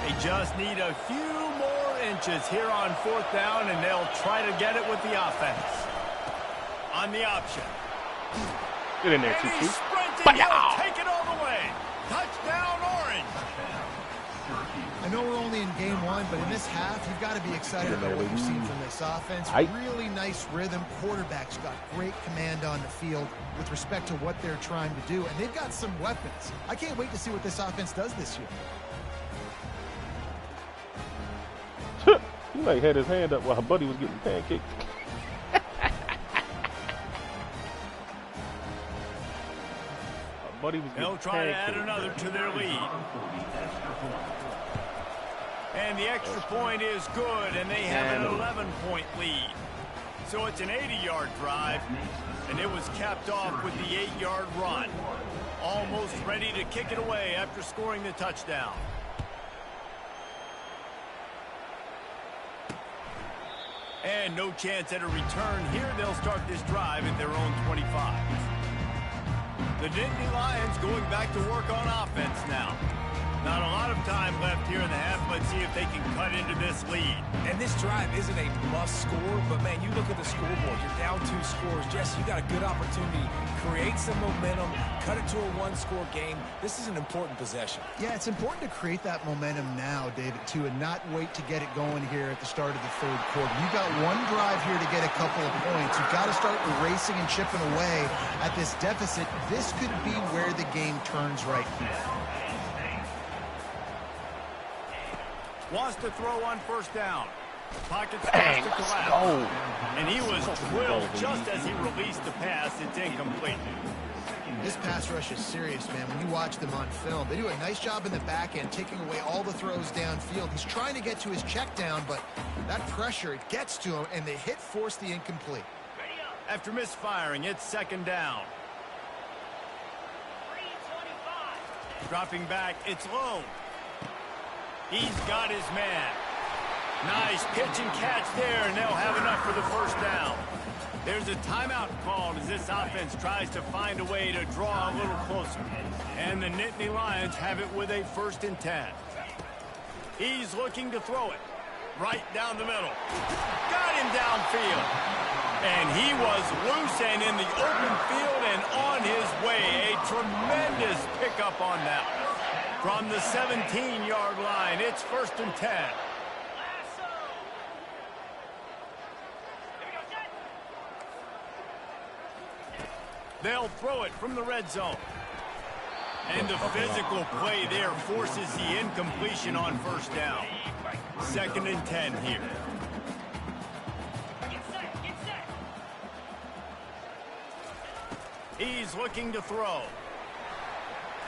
They just need a few more inches here on fourth down, and they'll try to get it with the offense. On the option. Get in there, and Tutu. he's sprinting. He'll take it all the way. Touchdown, Orange. I know we're only in game one, but in this half, you've got to be excited about what you're seeing from this offense. Really nice rhythm. Quarterback's got great command on the field with respect to what they're trying to do, and they've got some weapons. I can't wait to see what this offense does this year. He like had his hand up while her buddy was getting pancaked. They'll try to add another to their lead. And the extra point is good, and they have an 11-point lead. So it's an 80-yard drive, and it was capped off with the 8-yard run. Almost ready to kick it away after scoring the touchdown. And no chance at a return here. They'll start this drive at their own 25. The Nittany Lions going back to work on offense now. Not a lot of time left here in the half. Let's see if they can cut into this lead. And this drive isn't a must score, but man, you look at the scoreboard. You're down 2 scores. Jesse, you got a good opportunity. Create some momentum. Cut it to a 1-score game. This is an important possession. Yeah, it's important to create that momentum now, David, too, and not wait to get it going here at the start of the third quarter. You've got one drive here to get a couple of points. You've got to start erasing and chipping away at this deficit. This could be where the game turns right here. Wants to throw on first down. Pocket starts to collapse. And he was drilled just as he released the pass. It's incomplete. This pass rush is serious, man. When you watch them on film, they do a nice job in the back end, taking away all the throws downfield. He's trying to get to his check down, but that pressure, it gets to him, and the hit forced the incomplete. After misfiring, it's second down. Dropping back, it's low. He's got his man. Nice pitch and catch there, and they'll have enough for the first down. There's a timeout called as this offense tries to find a way to draw a little closer. And the Nittany Lions have it with a 1st and 10. He's looking to throw it right down the middle. Got him downfield. And he was loose and in the open field and on his way. A tremendous pickup on that. From the 17-yard line, it's 1st and 10. They'll throw it from the red zone. And the physical play there forces the incompletion on first down. 2nd and 10 here. He's looking to throw.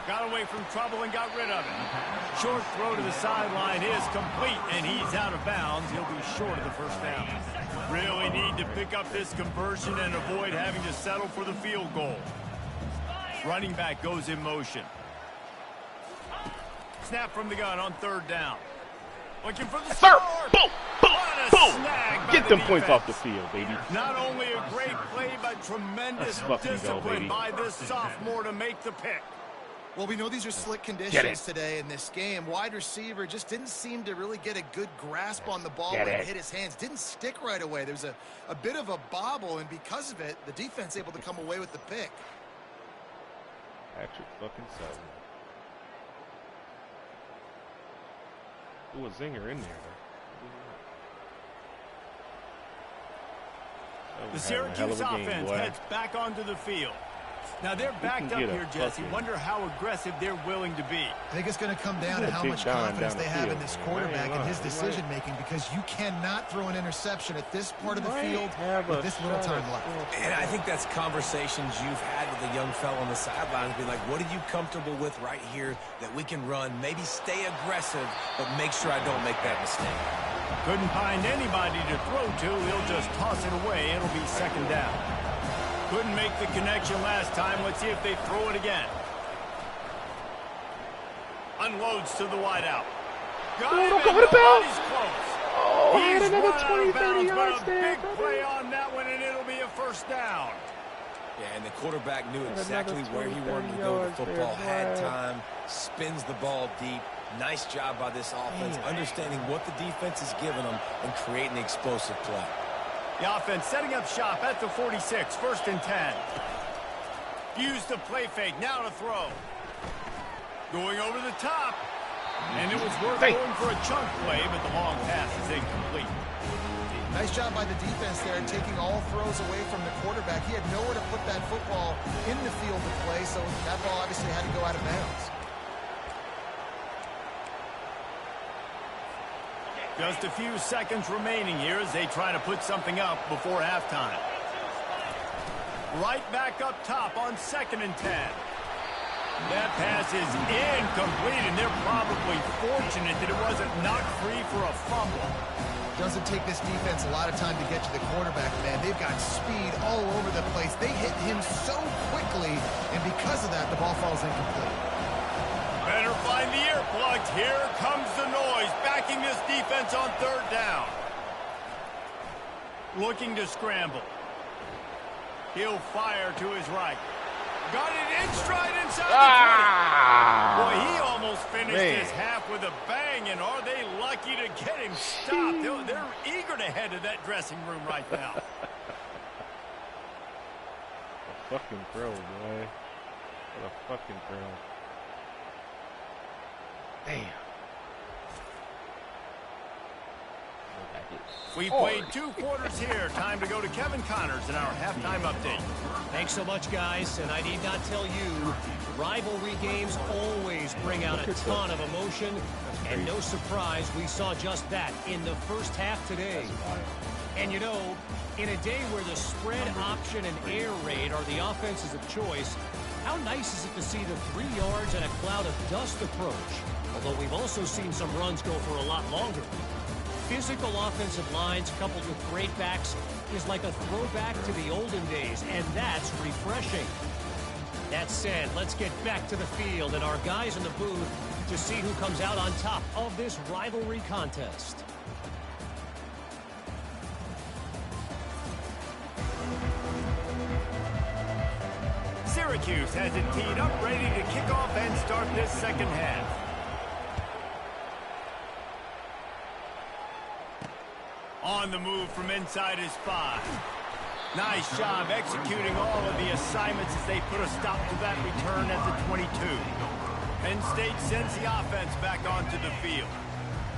Got away from trouble and got rid of it. Short throw to the sideline is complete, and he's out of bounds. He'll be short of the first down. Really need to pick up this conversion and avoid having to settle for the field goal. Running back goes in motion. Snap from the gun on 3rd down. Looking for the start. Boom! Boom! Get them points off the field, baby. Not only a great play, but tremendous discipline by this sophomore to make the pick. Well, we know these are slick conditions today in this game. Wide receiver just didn't seem to really get a good grasp on the ball when it hit his hands. Didn't stick right away. There's a bit of a bobble, and because of it, the defense able to come away with the pick. Patrick fucking Sutton. Ooh, a zinger in there. The Syracuse offense heads back onto the field. Now they're backed up here, Jesse. Wonder how aggressive they're willing to be. I think it's going to come down to how much confidence they have in this quarterback and his decision-making, because you cannot throw an interception at this part of the field with this little time left. And I think that's conversations you've had with a young fellow on the sidelines. Be like, what are you comfortable with right here that we can run? Maybe stay aggressive, but make sure I don't make that mistake. Couldn't find anybody to throw to. He'll just toss it away. It'll be 2nd down. Couldn't make the connection last time. Let's see if they throw it again. Unloads to the wideout. Got him. He's close. Oh, he had another 20-30 yards there. Big play on that one, and it'll be a 1st down. Yeah, and the quarterback knew exactly where he wanted to go with the football. Had time, spins the ball deep. Nice job by this offense, understanding what the defense is giving them and creating the explosive play. The offense setting up shop at the 46, 1st and 10. Use the play fake, now to throw. Going over the top. And it was worth going for a chunk play, but the long pass is incomplete. Nice job by the defense there, taking all throws away from the quarterback. He had nowhere to put that football in the field to play, so that ball obviously had to go out of bounds. Just a few seconds remaining here as they try to put something up before halftime. Right back up top on 2nd and 10. That pass is incomplete, and they're probably fortunate that it wasn't knocked free for a fumble. Doesn't take this defense a lot of time to get to the quarterback, man. They've got speed all over the place. They hit him so quickly, and because of that, the ball falls incomplete. Better find the earplugs. Here comes the noise, backing this defense on 3rd down. Looking to scramble. He'll fire to his right. Got it in stride inside the 20. Boy, he almost finished his half with a bang, and are they lucky to get him stopped? They're eager to head to that dressing room right now. A fucking throw, boy. What a fucking throw. Damn. Go back We played 2 quarters here. Time to go to Kevin Connors in our halftime update. Thanks so much, guys. And I need not tell you, rivalry games always bring out a ton of emotion. And no surprise, we saw just that in the first half today. And you know, in a day where the spread option and air raid are the offenses of choice, how nice is it to see the 3 yards and a cloud of dust approach? Although we've also seen some runs go for a lot longer. Physical offensive lines coupled with great backs is like a throwback to the olden days, and that's refreshing. That said, let's get back to the field and our guys in the booth to see who comes out on top of this rivalry contest. Syracuse has it teed up, ready to kick off and start this second half. On the move from inside his 5. Nice job executing all of the assignments as they put a stop to that return at the 22. Penn State sends the offense back onto the field.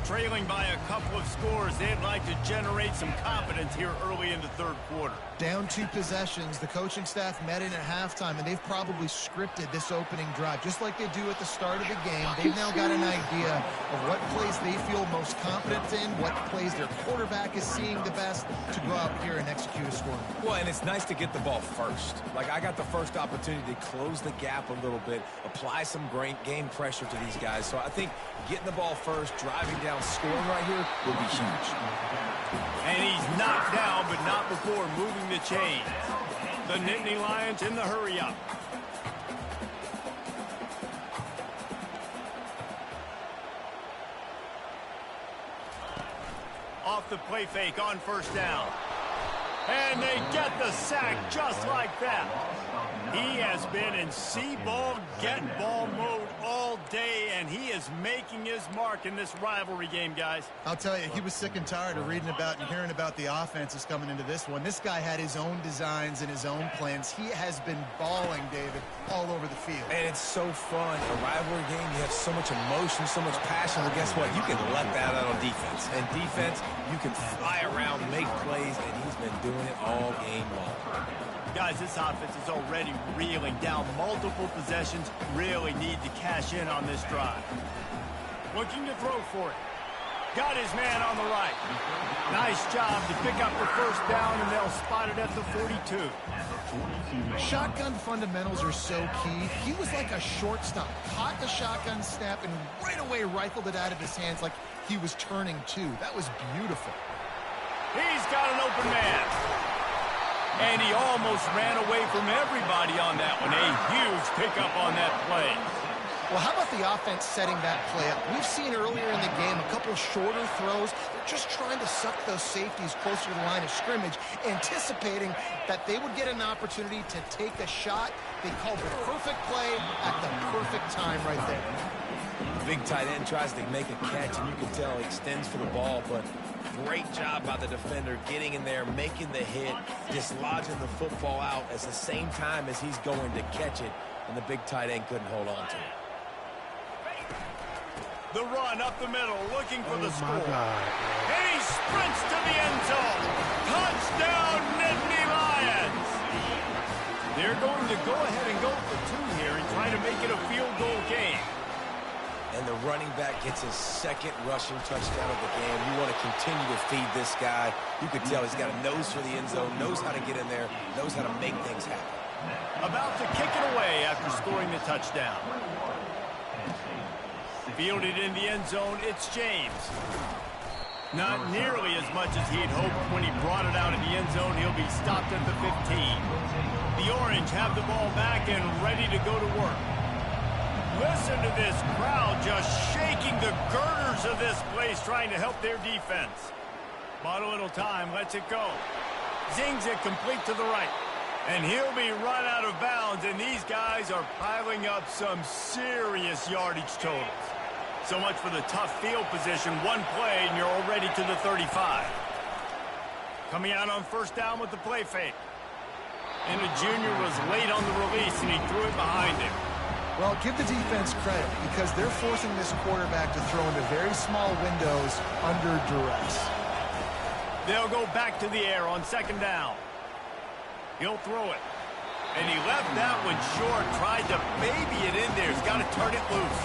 Trailing by a couple of scores, they'd like to generate some confidence here early in the third quarter. Down 2 possessions, the coaching staff met in at halftime, and they've probably scripted this opening drive. Just like they do at the start of the game, they've now got an idea of what plays they feel most confident in, what plays their quarterback is seeing the best to go out here and execute a score. Well, and it's nice to get the ball first. Like, I got the first opportunity to close the gap a little bit, apply some great game pressure to these guys. So I think getting the ball first, driving down, scoring right here will be huge. And he's knocked down, but not before moving the chains. The Nittany Lions in the hurry-up. Off the play fake on first down. And they get the sack just like that. He has been in see-ball, get-ball mode all day, and he is making his mark in this rivalry game, guys. I'll tell you, he was sick and tired of reading about and hearing about the offenses coming into this one. This guy had his own designs and his own plans. He has been balling, David, all over the field. And it's so fun. A rivalry game, you have so much emotion, so much passion. But guess what? You can let that out on defense. And defense, you can fly around, make plays, and he's been doing it all game long. Guys, this offense is already reeling down multiple possessions. Really need to cash in on this drive. Looking to throw for it. Got his man on the right. Nice job to pick up the first down, and they'll spot it at the 42. Shotgun fundamentals are so key. He was like a shortstop. Caught the shotgun snap and right away rifled it out of his hands like he was turning 2. That was beautiful. He's got an open man. And he almost ran away from everybody on that one. A huge pickup on that play. Well, how about the offense setting that play up? We've seen earlier in the game a couple shorter throws. They're just trying to suck those safeties closer to the line of scrimmage, anticipating that they would get an opportunity to take a shot. They called the perfect play at the perfect time right there. The big tight end tries to make a catch, and you can tell he extends for the ball, but great job by the defender getting in there, making the hit, dislodging the football out at the same time as he's going to catch it, and the big tight end couldn't hold on to it. The run up the middle, looking for the score. And he sprints to the end zone. Touchdown, Nittany Lions. They're going to go ahead and go for 2 here and try to make it a field goal game. And the running back gets his second rushing touchdown of the game. You want to continue to feed this guy. You could tell he's got a nose for the end zone, knows how to get in there, knows how to make things happen. About to kick it away after scoring the touchdown. Fielded in the end zone, it's James. Not nearly as much as he'd hoped when he brought it out in the end zone. He'll be stopped at the 15. The Orange have the ball back and ready to go to work. Listen to this crowd just shaking the girders of this place, trying to help their defense. Bought a little time, lets it go. Zings it complete to the right. And he'll be run out of bounds, and these guys are piling up some serious yardage totals. So much for the tough field position. One play, and you're already to the 35. Coming out on first down with the play fake. And the junior was late on the release, and he threw it behind him. Well, give the defense credit because they're forcing this quarterback to throw into very small windows under duress. They'll go back to the air on second down. He'll throw it. And he left that one short, tried to baby it in there. He's got to turn it loose.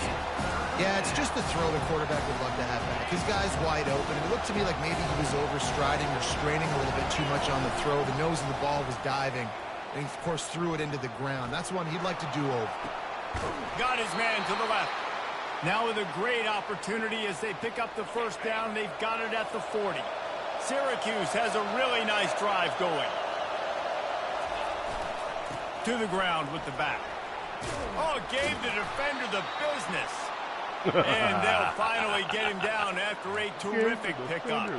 Yeah, it's just the throw the quarterback would love to have back. His guy's wide open. It looked to me like maybe he was overstriding or straining a little bit too much on the throw. The nose of the ball was diving. And he, of course, threw it into the ground. That's one he'd like to do over. Got his man to the left. Now with a great opportunity as they pick up the first down. They've got it at the 40. Syracuse has a really nice drive going. To the ground with the back. Oh, gave the defender the business. And they'll finally get him down after a terrific pickup.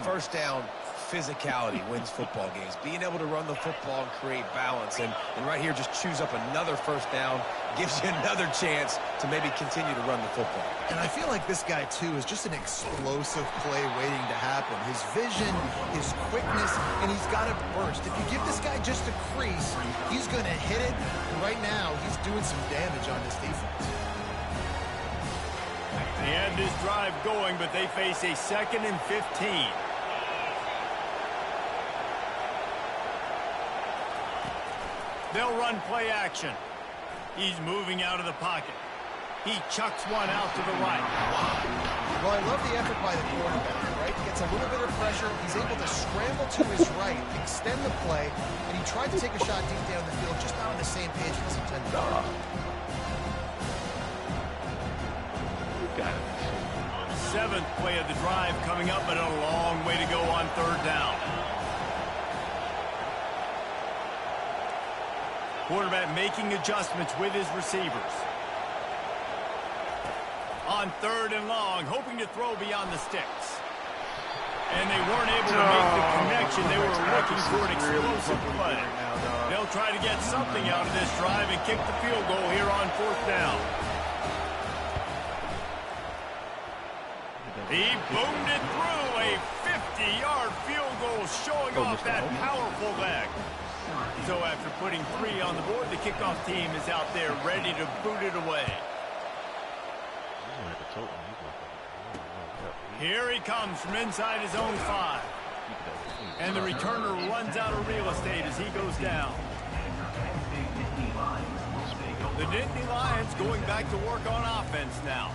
First down, physicality wins football games. Being able to run the football and create balance. And right here, just choose up another first down. Gives you another chance to maybe continue to run the football. And I feel like this guy, too, is just an explosive play waiting to happen. His vision, his quickness, and he's got to burst. If you give this guy just a crease, he's going to hit it. And right now, he's doing some damage on this defense. They had this drive going, but they face a 2nd and 15. They'll run play action. He's moving out of the pocket. He chucks one out to the right. Well, I love the effort by the quarterback, right? He gets a little bit of pressure. He's able to scramble to his right, extend the play, and he tried to take a shot deep down the field, just not on the same page with his intended target. Got it. 7th play of the drive coming up, but a long way to go on 3rd down. Quarterback making adjustments with his receivers. On 3rd and long, hoping to throw beyond the sticks. And they weren't able to make the connection. They were looking for an explosive play. They'll try to get something out of this drive and kick the field goal here on 4th down. He boomed it through a 50-yard field goal, showing off that powerful leg. So after putting 3 on the board, the kickoff team is out there ready to boot it away. Here he comes from inside his own 5. And the returner runs out of real estate as he goes down. The Dynasty Lions going back to work on offense now.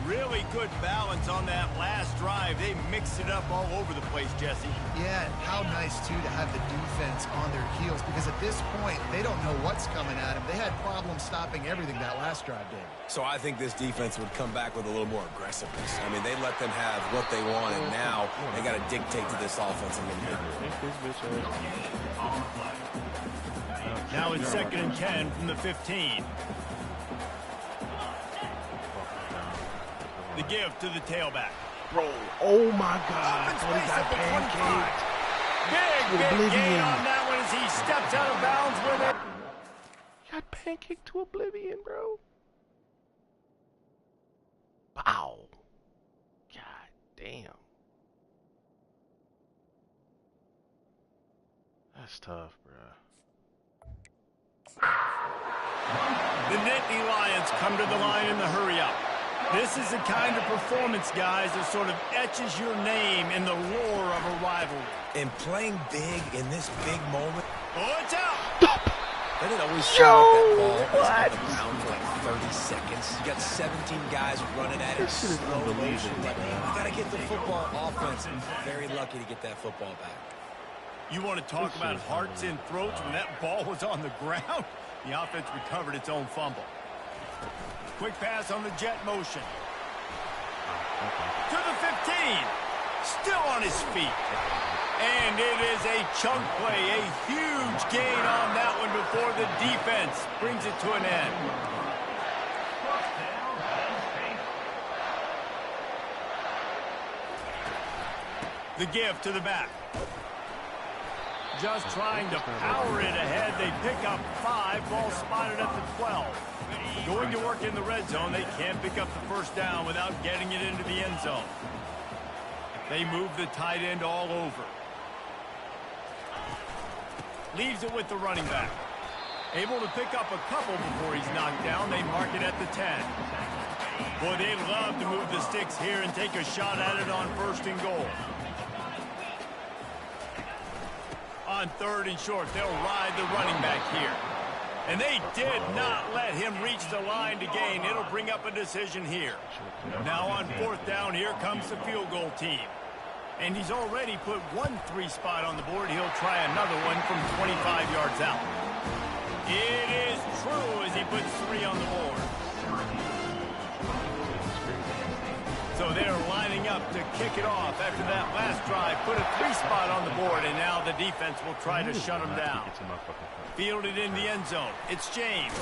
Really good balance on that last drive. They mixed it up all over the place, Jesse. Yeah, and how nice, too, to have the defense on their heels, because at this point, they don't know what's coming at them. They had problems stopping everything that last drive did. So I think this defense would come back with a little more aggressiveness. I mean, they let them have what they want, and now they got to dictate to this offense a little bit. Now it's 2nd and 10 from the 15. The give to the tailback. Bro, oh my God. Oh, he got pancaked. Big gain on that one as he steps out of bounds with it. Got pancaked to oblivion, bro. Wow. God damn. That's tough, bro. The Dynasty Lions come to the line in the hurry-up. This is the kind of performance, guys, that sort of etches your name in the lore of a rivalry. And playing big in this big moment. Oh, it's out! They didn't always shoot up that ball. What? Around for like 30 seconds. You got 17 guys running at it. Slow motion. But you got to get the football offense. Very lucky to get that football back. You want to talk about hearts and throats when that ball was on the ground? The offense recovered its own fumble. Quick pass on the jet motion. To the 15. Still on his feet. And it is a chunk play. A huge gain on that one before the defense brings it to an end. The give to the back. Just trying to power it ahead. They pick up 5. Ball spotted at the 12. Going to work in the red zone. They can't pick up the first down without getting it into the end zone. They move the tight end all over. Leaves it with the running back. Able to pick up a couple before he's knocked down. They mark it at the 10. Boy, they love to move the sticks here and take a shot at it on 1st and goal. On 3rd and short, they'll ride the running back here. And they did not let him reach the line to gain. It'll bring up a decision here. Now on 4th down, here comes the field goal team. And he's already put 1 3 spot on the board. He'll try another one from 25 yards out. It is true as he puts 3 on the board. So they're lining up to kick it off after that last drive. Put a 3 spot on the board, and now the defense will try to shut him down. Fielded in the end zone. It's James.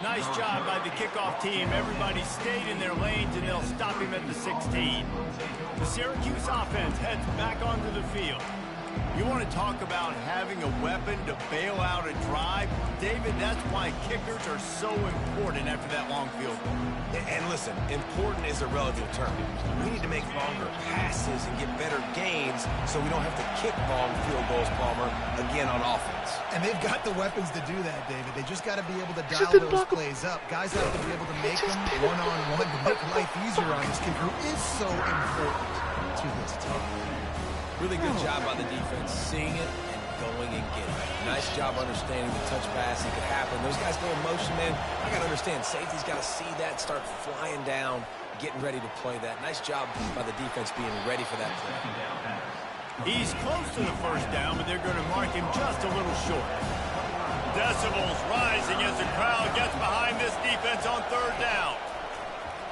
Nice job by the kickoff team. Everybody stayed in their lanes, and they'll stop him at the 16. The Syracuse offense heads back onto the field. You want to talk about having a weapon to bail out a drive? David, that's why kickers are so important after that long field goal. And listen, important is a relative term. We need to make longer passes and get better gains so we don't have to kick long field goals, Palmer, again on offense. And they've got the weapons to do that, David. They just got to be able to dial those plays up. Guys have to be able to make them one-on-one to make life easier on this kid who is so important to this team. Really good job by the defense, seeing it and going and getting it. Nice job understanding the touch pass. It could happen. Those guys go in motion, man. I got to understand, safety's got to see that, start flying down, getting ready to play that. Nice job by the defense being ready for that play. He's close to the 1st down, but they're going to mark him just a little short. Decibels rising as the crowd gets behind this defense on 3rd down.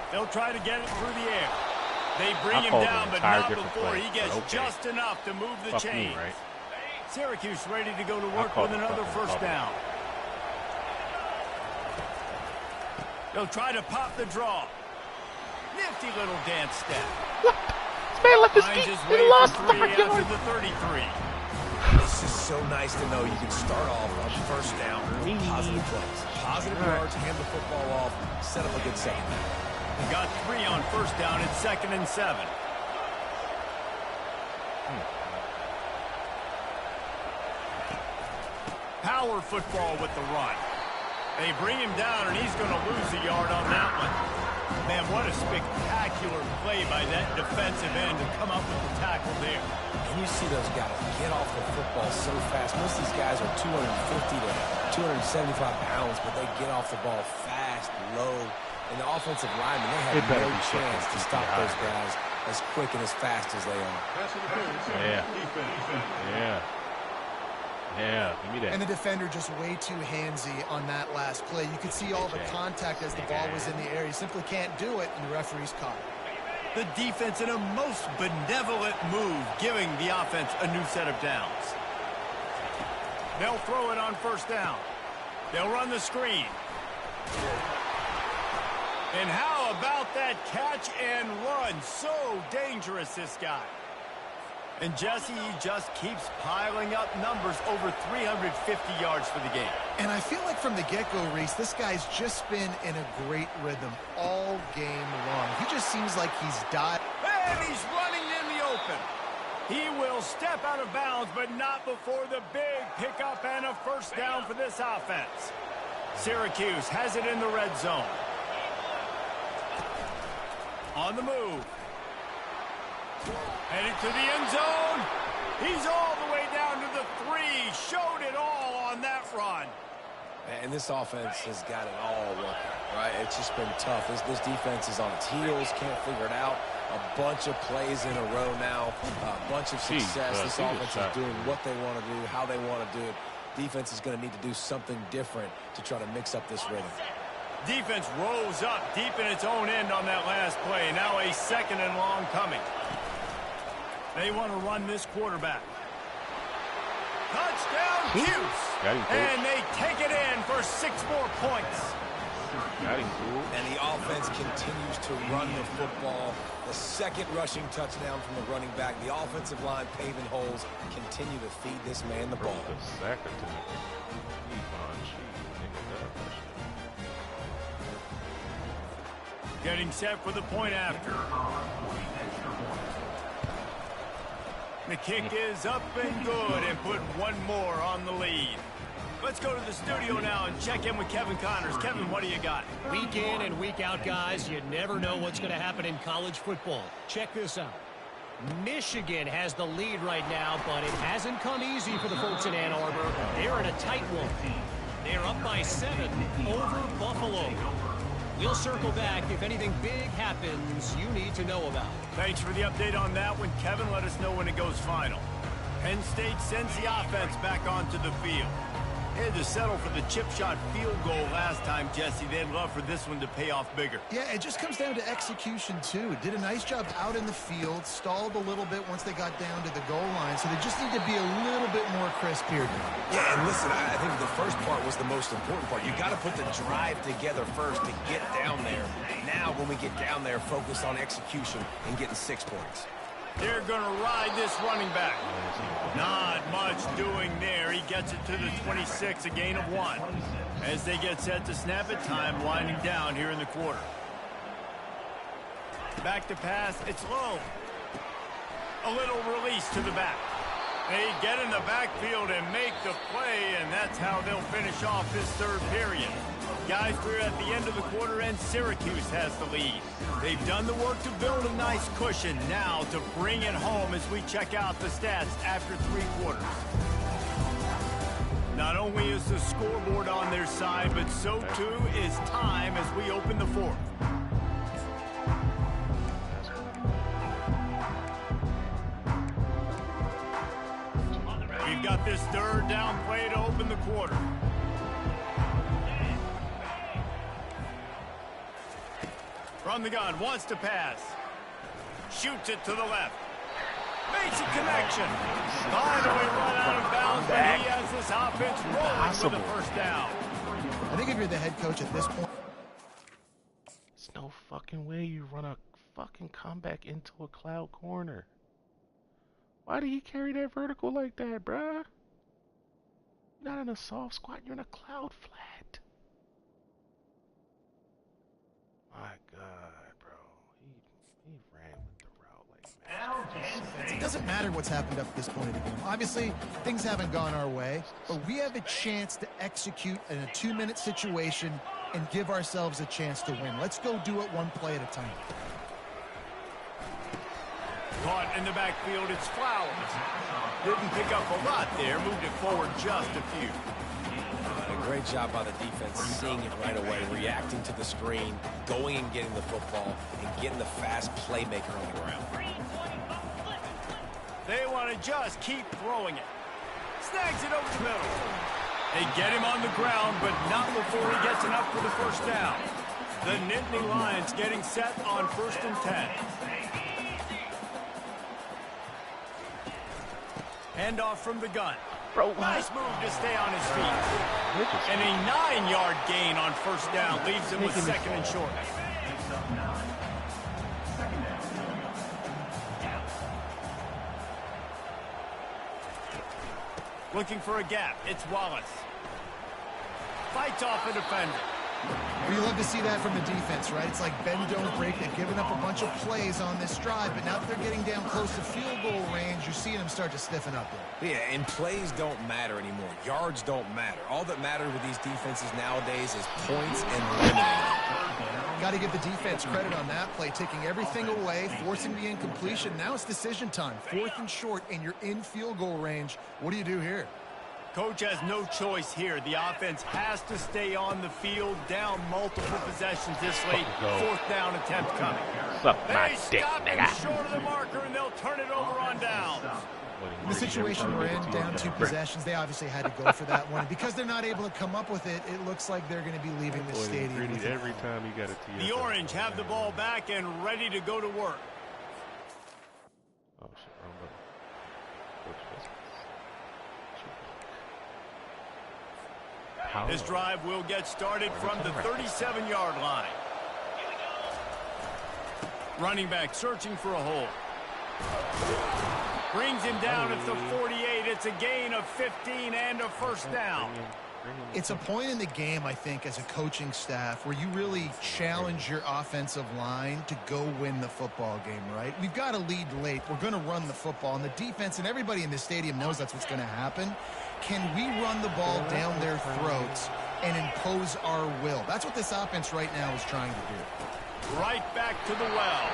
They'll try to get it through the air. They bring him down, but not before he gets just enough to move the chains. Right? Syracuse ready to go to work with another 1st down. They'll try to pop the draw. Nifty little dance step. What? This man left his feet. He lost the after the 33. This is so nice to know you can start off on 1st down with positive plays. Positive yards, hand the football off, set up a good second down. He got 3 on 1st down. It's 2nd and 7. Power football with the run. They bring him down, and he's going to lose a yard on that one. Man, what a spectacular play by that defensive end to come up with the tackle there. And you see those guys get off the football so fast. Most of these guys are 250 to 275 pounds, but they get off the ball fast, low. And the offensive linemen, they have no chance to stop those guys as quick and as fast as they are. Yeah, give me that. And the defender just way too handsy on that last play. You could see all the contact as the ball was in the air. You simply can't do it, and the referee's caught it. The defense in a most benevolent move, giving the offense a new set of downs. They'll throw it on 1st down. They'll run the screen. And how about that catch and run? So dangerous, this guy. And Jesse, he just keeps piling up numbers, over 350 yards for the game. And I feel like from the get-go, Reese, this guy's just been in a great rhythm all game long. He just seems like he's died. And he's running in the open. He will step out of bounds, but not before the big pickup and a 1st down for this offense. Syracuse has it in the red zone. On the move. Headed to the end zone. He's all the way down to the 3. Showed it all on that run. And this offense has got it all working, right? It's just been tough. This defense is on its heels, can't figure it out. A bunch of plays in a row now, a bunch of success. This offense is doing what they want to do, how they want to do it. Defense is going to need to do something different to try to mix up this rhythm. Defense rose up deep in its own end on that last play. Now a 2nd and long coming. They want to run this quarterback. Touchdown, Cuse. And they take it in for 6 more points. And the offense continues to run the football. The 2nd rushing touchdown from the running back. The offensive line paving holes. Continue to feed this man the ball. Getting set for the point after. The kick is up and good, and put 1 more on the lead. Let's go to the studio now and check in with Kevin Connors. Kevin, what do you got? Week in and week out, guys, you never know what's going to happen in college football. Check this out. Michigan has the lead right now, but it hasn't come easy for the folks in Ann Arbor. They're in a tight one. They're up by 7 over Buffalo. We'll circle back if anything big happens you need to know about. Thanks for the update on that one, Kevin. Let us know when it goes final. Penn State sends the offense back onto the field. They had to settle for the chip shot field goal last time, Jesse. They'd love for this one to pay off bigger. Yeah, it just comes down to execution, too. Did a nice job out in the field, stalled a little bit once they got down to the goal line, so they just need to be a little bit more crisp here. Yeah, and listen, I think the first part was the most important part. You got to put the drive together first to get down there. Now, when we get down there, focus on execution and getting 6 points. They're going to ride this running back. Not much doing there. He gets it to the 26, a gain of 1. As they get set to snap it, time winding down here in the quarter. Back to pass. It's low. A little release to the back. They get in the backfield and make the play, and that's how they'll finish off this third period. Guys, we're at the end of the quarter, and Syracuse has the lead. They've done the work to build a nice cushion. Now to bring it home as we check out the stats after 3 quarters. Not only is the scoreboard on their side, but so too is time as we open the 4th. We've got this third down play to open the quarter. From the gun, wants to pass. Shoots it to the left. Makes a connection. Finally run out of bounds, but he has this offense rolling with the first down. I think if you're the head coach at this point... There's no fucking way you run a fucking comeback into a cloud corner. Why do you carry that vertical like that, bruh? You're not in a soft squat, you're in a cloud flat. My God, bro. He ran with the route like It doesn't matter what's happened up to this point in the game. Obviously, things haven't gone our way, but we have a chance to execute in a 2-minute situation and give ourselves a chance to win. Let's go do it one play at a time. Caught in the backfield, it's Flowers. Didn't pick up a lot there, moved it forward just a few. A great job by the defense, seeing it right away, reacting to the screen, going and getting the football, and getting the fast playmaker on the ground. They want to just keep throwing it. Snags it over the middle. They get him on the ground, but not before he gets enough for the first down. The Nittany Lions getting set on 1st and 10. Handoff from the gun. Bro, nice move to stay on his feet. And a 9-yard gain on 1st down leaves him with 2nd and short. Looking for a gap. It's Wallace. Fights off a defender. We love to see that from the defense, right? It's like bend, don't break. They've given up a bunch of plays on this drive, but now that they're getting down close to field goal range, you're seeing them start to stiffen up there. Yeah, and plays don't matter anymore. Yards don't matter. All that matters with these defenses nowadays is points and eliminating. Got to give the defense credit on that play, taking everything away, forcing the incompletion. Now it's decision time. 4th and short, and you're in field goal range. What do you do here? Coach has no choice here. The offense has to stay on the field, down multiple possessions this late. 4th down attempt coming. They stop him short of the marker, and they'll turn it over on down. In the situation we're in, down 2 possessions, they obviously had to go for that one. Because they're not able to come up with it, it looks like they're going to be leaving the stadium. Every time you got a TFL. The Orange have the ball back and ready to go to work. Oh, shit. This drive will get started from the 37-yard line. Running back searching for a hole. Brings him down at the 48. It's a gain of 15 and a 1st down. It's a point in the game, I think, as a coaching staff where you really challenge your offensive line to go win the football game, right? We've got to lead late. We're going to run the football. And the defense and everybody in this stadium knows that's what's going to happen. Can we run the ball down their throats and impose our will? That's what this offense right now is trying to do. Right back to the well.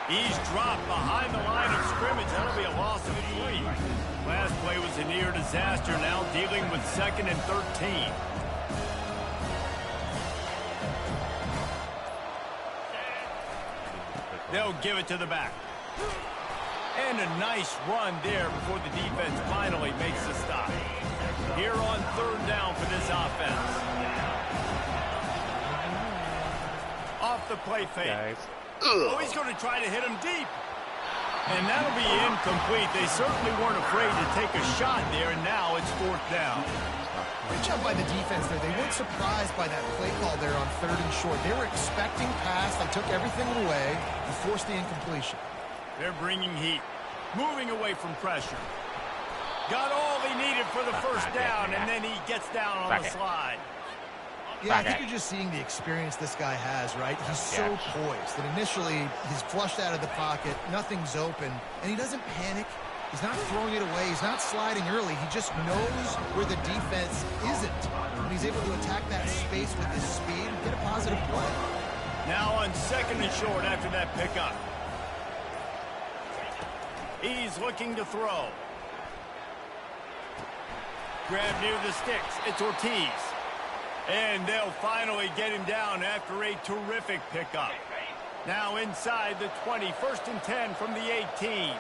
He's dropped behind the line of scrimmage. That'll be a loss of 3. Last play was a near disaster. Now dealing with 2nd and 13. They'll give it to the back. And a nice run there before the defense finally makes the stop. Here on 3rd down for this offense. Off the play fake. Oh, he's going to try to hit him deep. And that'll be incomplete. They certainly weren't afraid to take a shot there, and now it's 4th down. Great job by the defense there. They weren't surprised by that play call there on 3rd and short. They were expecting pass. They took everything away and forced the incompletion. They're bringing heat, moving away from pressure. Got all he needed for the 1st down, and then he gets down on the slide. Yeah, I think you're just seeing the experience this guy has, right? He's so poised that initially he's flushed out of the pocket, nothing's open, and he doesn't panic. He's not throwing it away. He's not sliding early. He just knows where the defense isn't. And he's able to attack that space with his speed and get a positive play. Now on 2nd and short after that pickup. He's looking to throw. Grab near the sticks. It's Ortiz. And they'll finally get him down after a terrific pickup. Now inside the 20, 1st and 10 from the 18.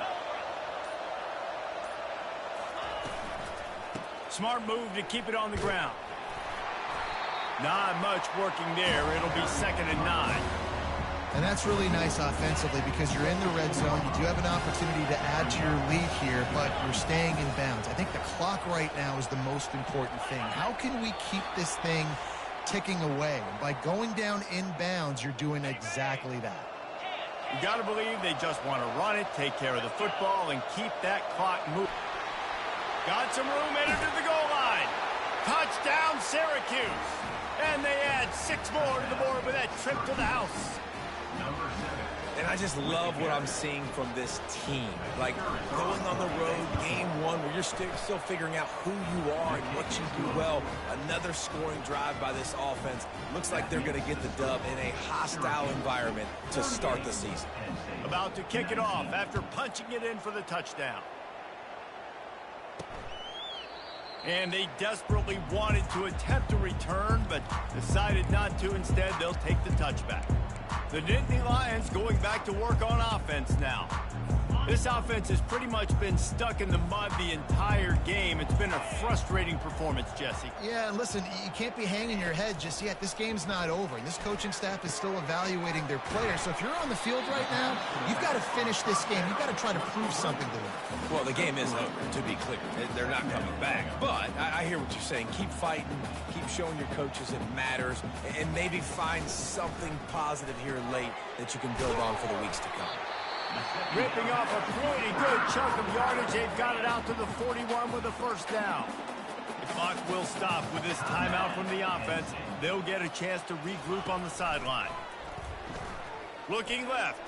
Smart move to keep it on the ground. Not much working there. It'll be 2nd and 9. And that's really nice offensively because you're in the red zone. You do have an opportunity to add to your lead here, but you're staying in bounds. I think the clock right now is the most important thing. How can we keep this thing ticking away? And by going down in bounds, you're doing exactly that. You got to believe they just want to run it, take care of the football, and keep that clock moving. Got some room, entered to the goal line. Touchdown, Syracuse. And they add 6 more to the board with that trip to the house. And I just love what I'm seeing from this team. Like, going on the road, game 1, where you're still figuring out who you are and what you do well. Another scoring drive by this offense. Looks like they're going to get the dub in a hostile environment to start the season. About to kick it off after punching it in for the touchdown. And they desperately wanted to attempt a return, but decided not to. Instead, they'll take the touchback. The Dynasty Lions going back to work on offense now. This offense has pretty much been stuck in the mud the entire game. It's been a frustrating performance, Jesse. Yeah, and listen, you can't be hanging your head just yet. This game's not over. This coaching staff is still evaluating their players. So if you're on the field right now, you've got to finish this game. You've got to try to prove something to them. Well, the game is over, to be clear. They're not coming back. But I hear what you're saying. Keep fighting. Keep showing your coaches it matters. And maybe find something positive here late that you can build on for the weeks to come. Ripping off a pretty good chunk of yardage. They've got it out to the 41 with a 1st down. The clock will stop with this timeout from the offense. They'll get a chance to regroup on the sideline. Looking left.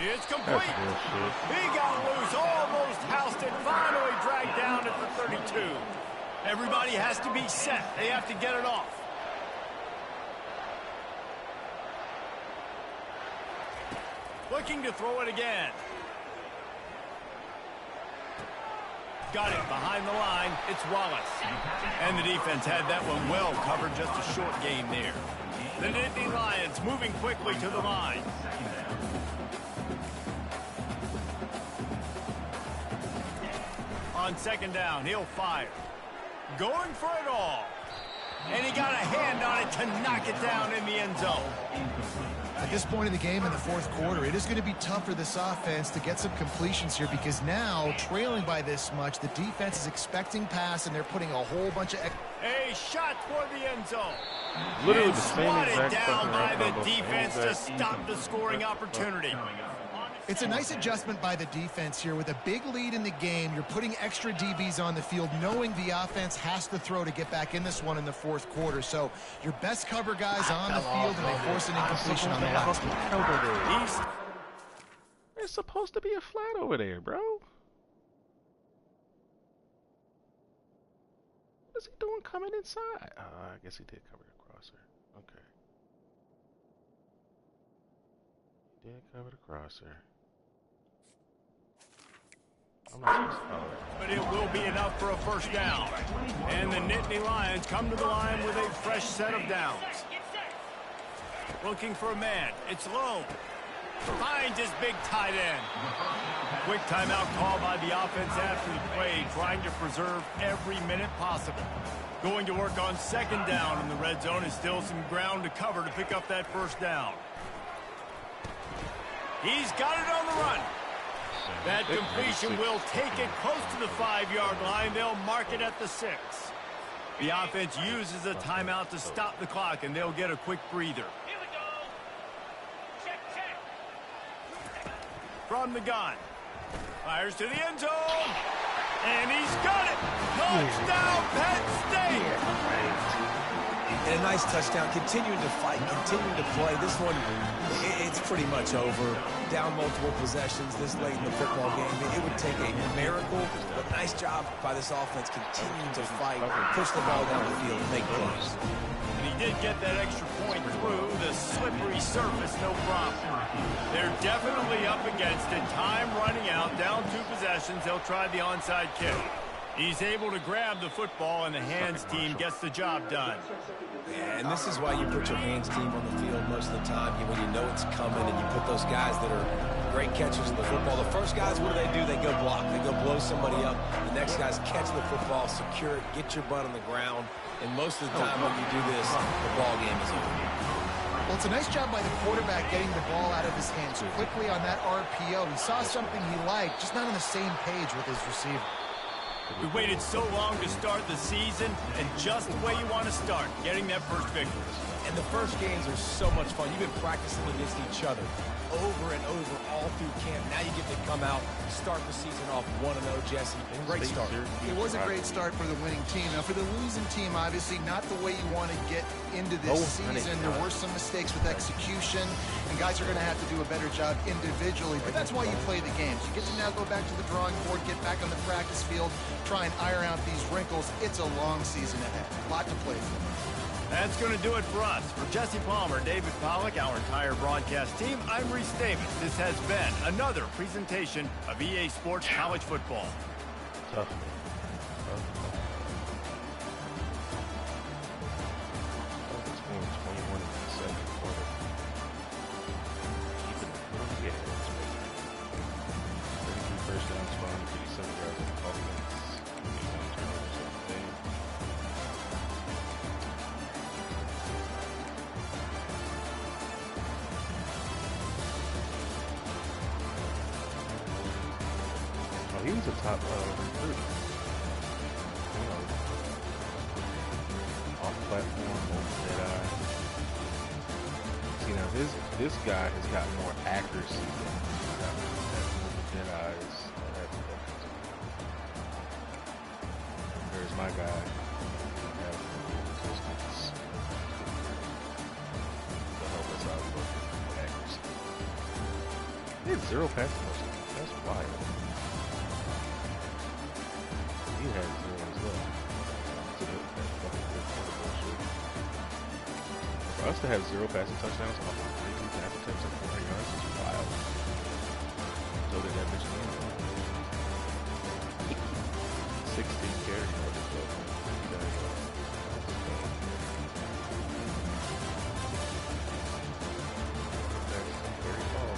It's complete. He got loose, almost housed it, finally dragged down at the 32. Everybody has to be set. They have to get it off. Looking to throw it again. Got it behind the line. It's Wallace. And the defense had that one well covered. Just a short gain there. The Dynasty Lions moving quickly to the line. On 2nd down, he'll fire. Going for it all. And he got a hand on it to knock it down in the end zone. At this point in the game in the 4th quarter, it is going to be tough for this offense to get some completions here because now, trailing by this much, the defense is expecting pass and they're putting a whole bunch of... A shot toward the end zone. Literally the same exact down by the defense to stop the scoring opportunity. It's a nice adjustment by the defense here. With a big lead in the game, you're putting extra DBs on the field, knowing the offense has to throw to get back in this one in the 4th quarter. So your best cover guys on the field, and they force an incompletion on the last one. It's supposed to be a flat over there, bro. What's he doing coming inside? I guess he did cover the crosser. Okay. Did cover the crosser. I'm not supposed to. But it will be enough for a first down. And the Nittany Lions come to the line with a fresh set of downs. Looking for a man. It's Lowe. Finds his big tight end. Quick timeout call by the offense after the play, trying to preserve every minute possible. Going to work on second down in the red zone is still some ground to cover to pick up that first down. He's got it on the run. That completion will take it close to the 5-yard line. They'll mark it at the 6. The offense uses a timeout to stop the clock, and they'll get a quick breather. From the gun. Fires to the end zone. And he's got it. Touchdown, Penn State. And a nice touchdown. Continuing to fight, continuing to play. This one, it's pretty much over. Down multiple possessions this late in the football game. It would take a miracle, but nice job by this offense continuing to fight, push the ball down the field, make plays. And he did get that extra point through the slippery surface, no problem. They're definitely up against it. Time running out, down 2 possessions. They'll try the onside kick. He's able to grab the football, and the hands team gets the job done. Yeah, and this is why you put your hands team on the field most of the time. When you know it's coming, and you put those guys that are great catchers of the football. The first guys, what do? They go block. They go blow somebody up. The next guys catch the football, secure it, get your butt on the ground. And most of the time when you do this, the ball game is over. Well, it's a nice job by the quarterback getting the ball out of his hands quickly on that RPO. He saw something he liked, just not on the same page with his receiver. We waited so long to start the season, and just the way you want to start, getting that first victory. And the first games are so much fun. You've been practicing against each other over and over all through camp. Now you get to come out, start the season off 1-0, Jesse. Great start. It was a great start for the winning team. Now, for the losing team, obviously, not the way you want to get into this season. There were some mistakes with execution, and guys are going to have to do a better job individually. But that's why you play the games. You get to now go back to the drawing board, get back on the practice field, try and iron out these wrinkles. It's a long season ahead. A lot to play for. That's going to do it for us. For Jesse Palmer, David Pollack, our entire broadcast team, I'm Reese Davis. This has been another presentation of EA Sports College Football. Tough. It's going 21 in the second quarter. Keeping it. 33 first downs, 57 yards on offense. 21 turnovers on the day. He was a top recruit. You know, off platform, over Jedi. See now, this guy has got more accuracy than Jedi's. There's my guy. Resistance to help us out with accuracy. He had 0 pass touchdowns. That's wild. He has 0 as well. For us to have 0 passing touchdowns off of 3 passing attempts at 400 yards is wild. So did that Michigan. 16 carry yards as well. That's very tall.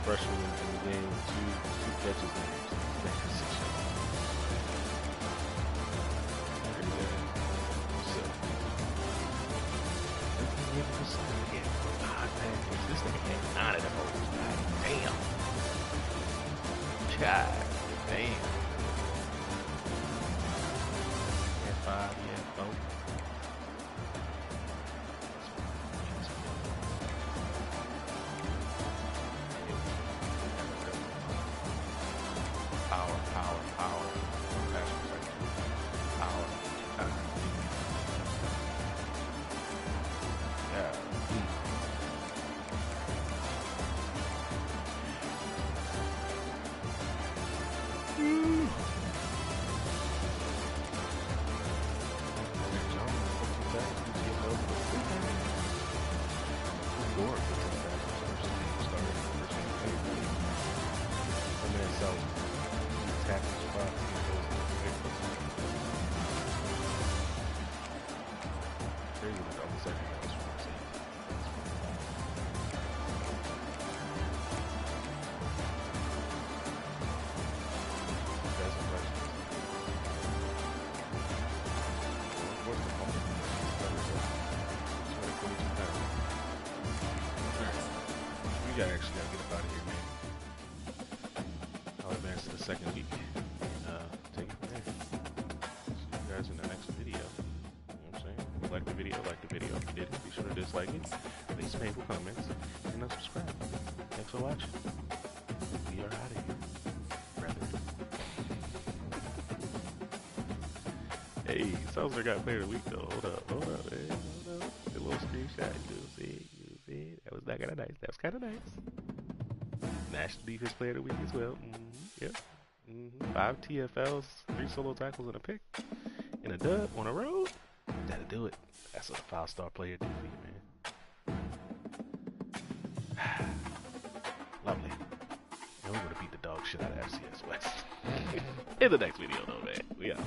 Freshman in the game, two catches in 6 yards. Pretty good. So, again. God, man, this nigga came out of the hole. Damn. God damn. Yeah, 5, yeah, 4. Power. crazy that all of a sudden that was from the season. That's impressive. What's the point? We actually gotta get up out of here, man. I'll advance to the second week and take it from there. See you guys in the next video. You know what I'm saying? If you like the video, like the video. If you didn't, be sure to dislike it, leave some painful comments, and subscribe. Thanks for watching. We are out of here, brother. Hey, Seltzer got player of the week though. Hold up, man. Hold up. The little screenshot. You see? That was kind of nice. That was kind of nice. National Defense Player of the Week as well. Yep. 5 TFLs, 3 solo tackles, and a pick. And a dub on the road. That'll do it. That's what a 5-star player do for you, man. Lovely. And we're going to beat the dog shit out of FCS West. In the next video, though, man. We out, man.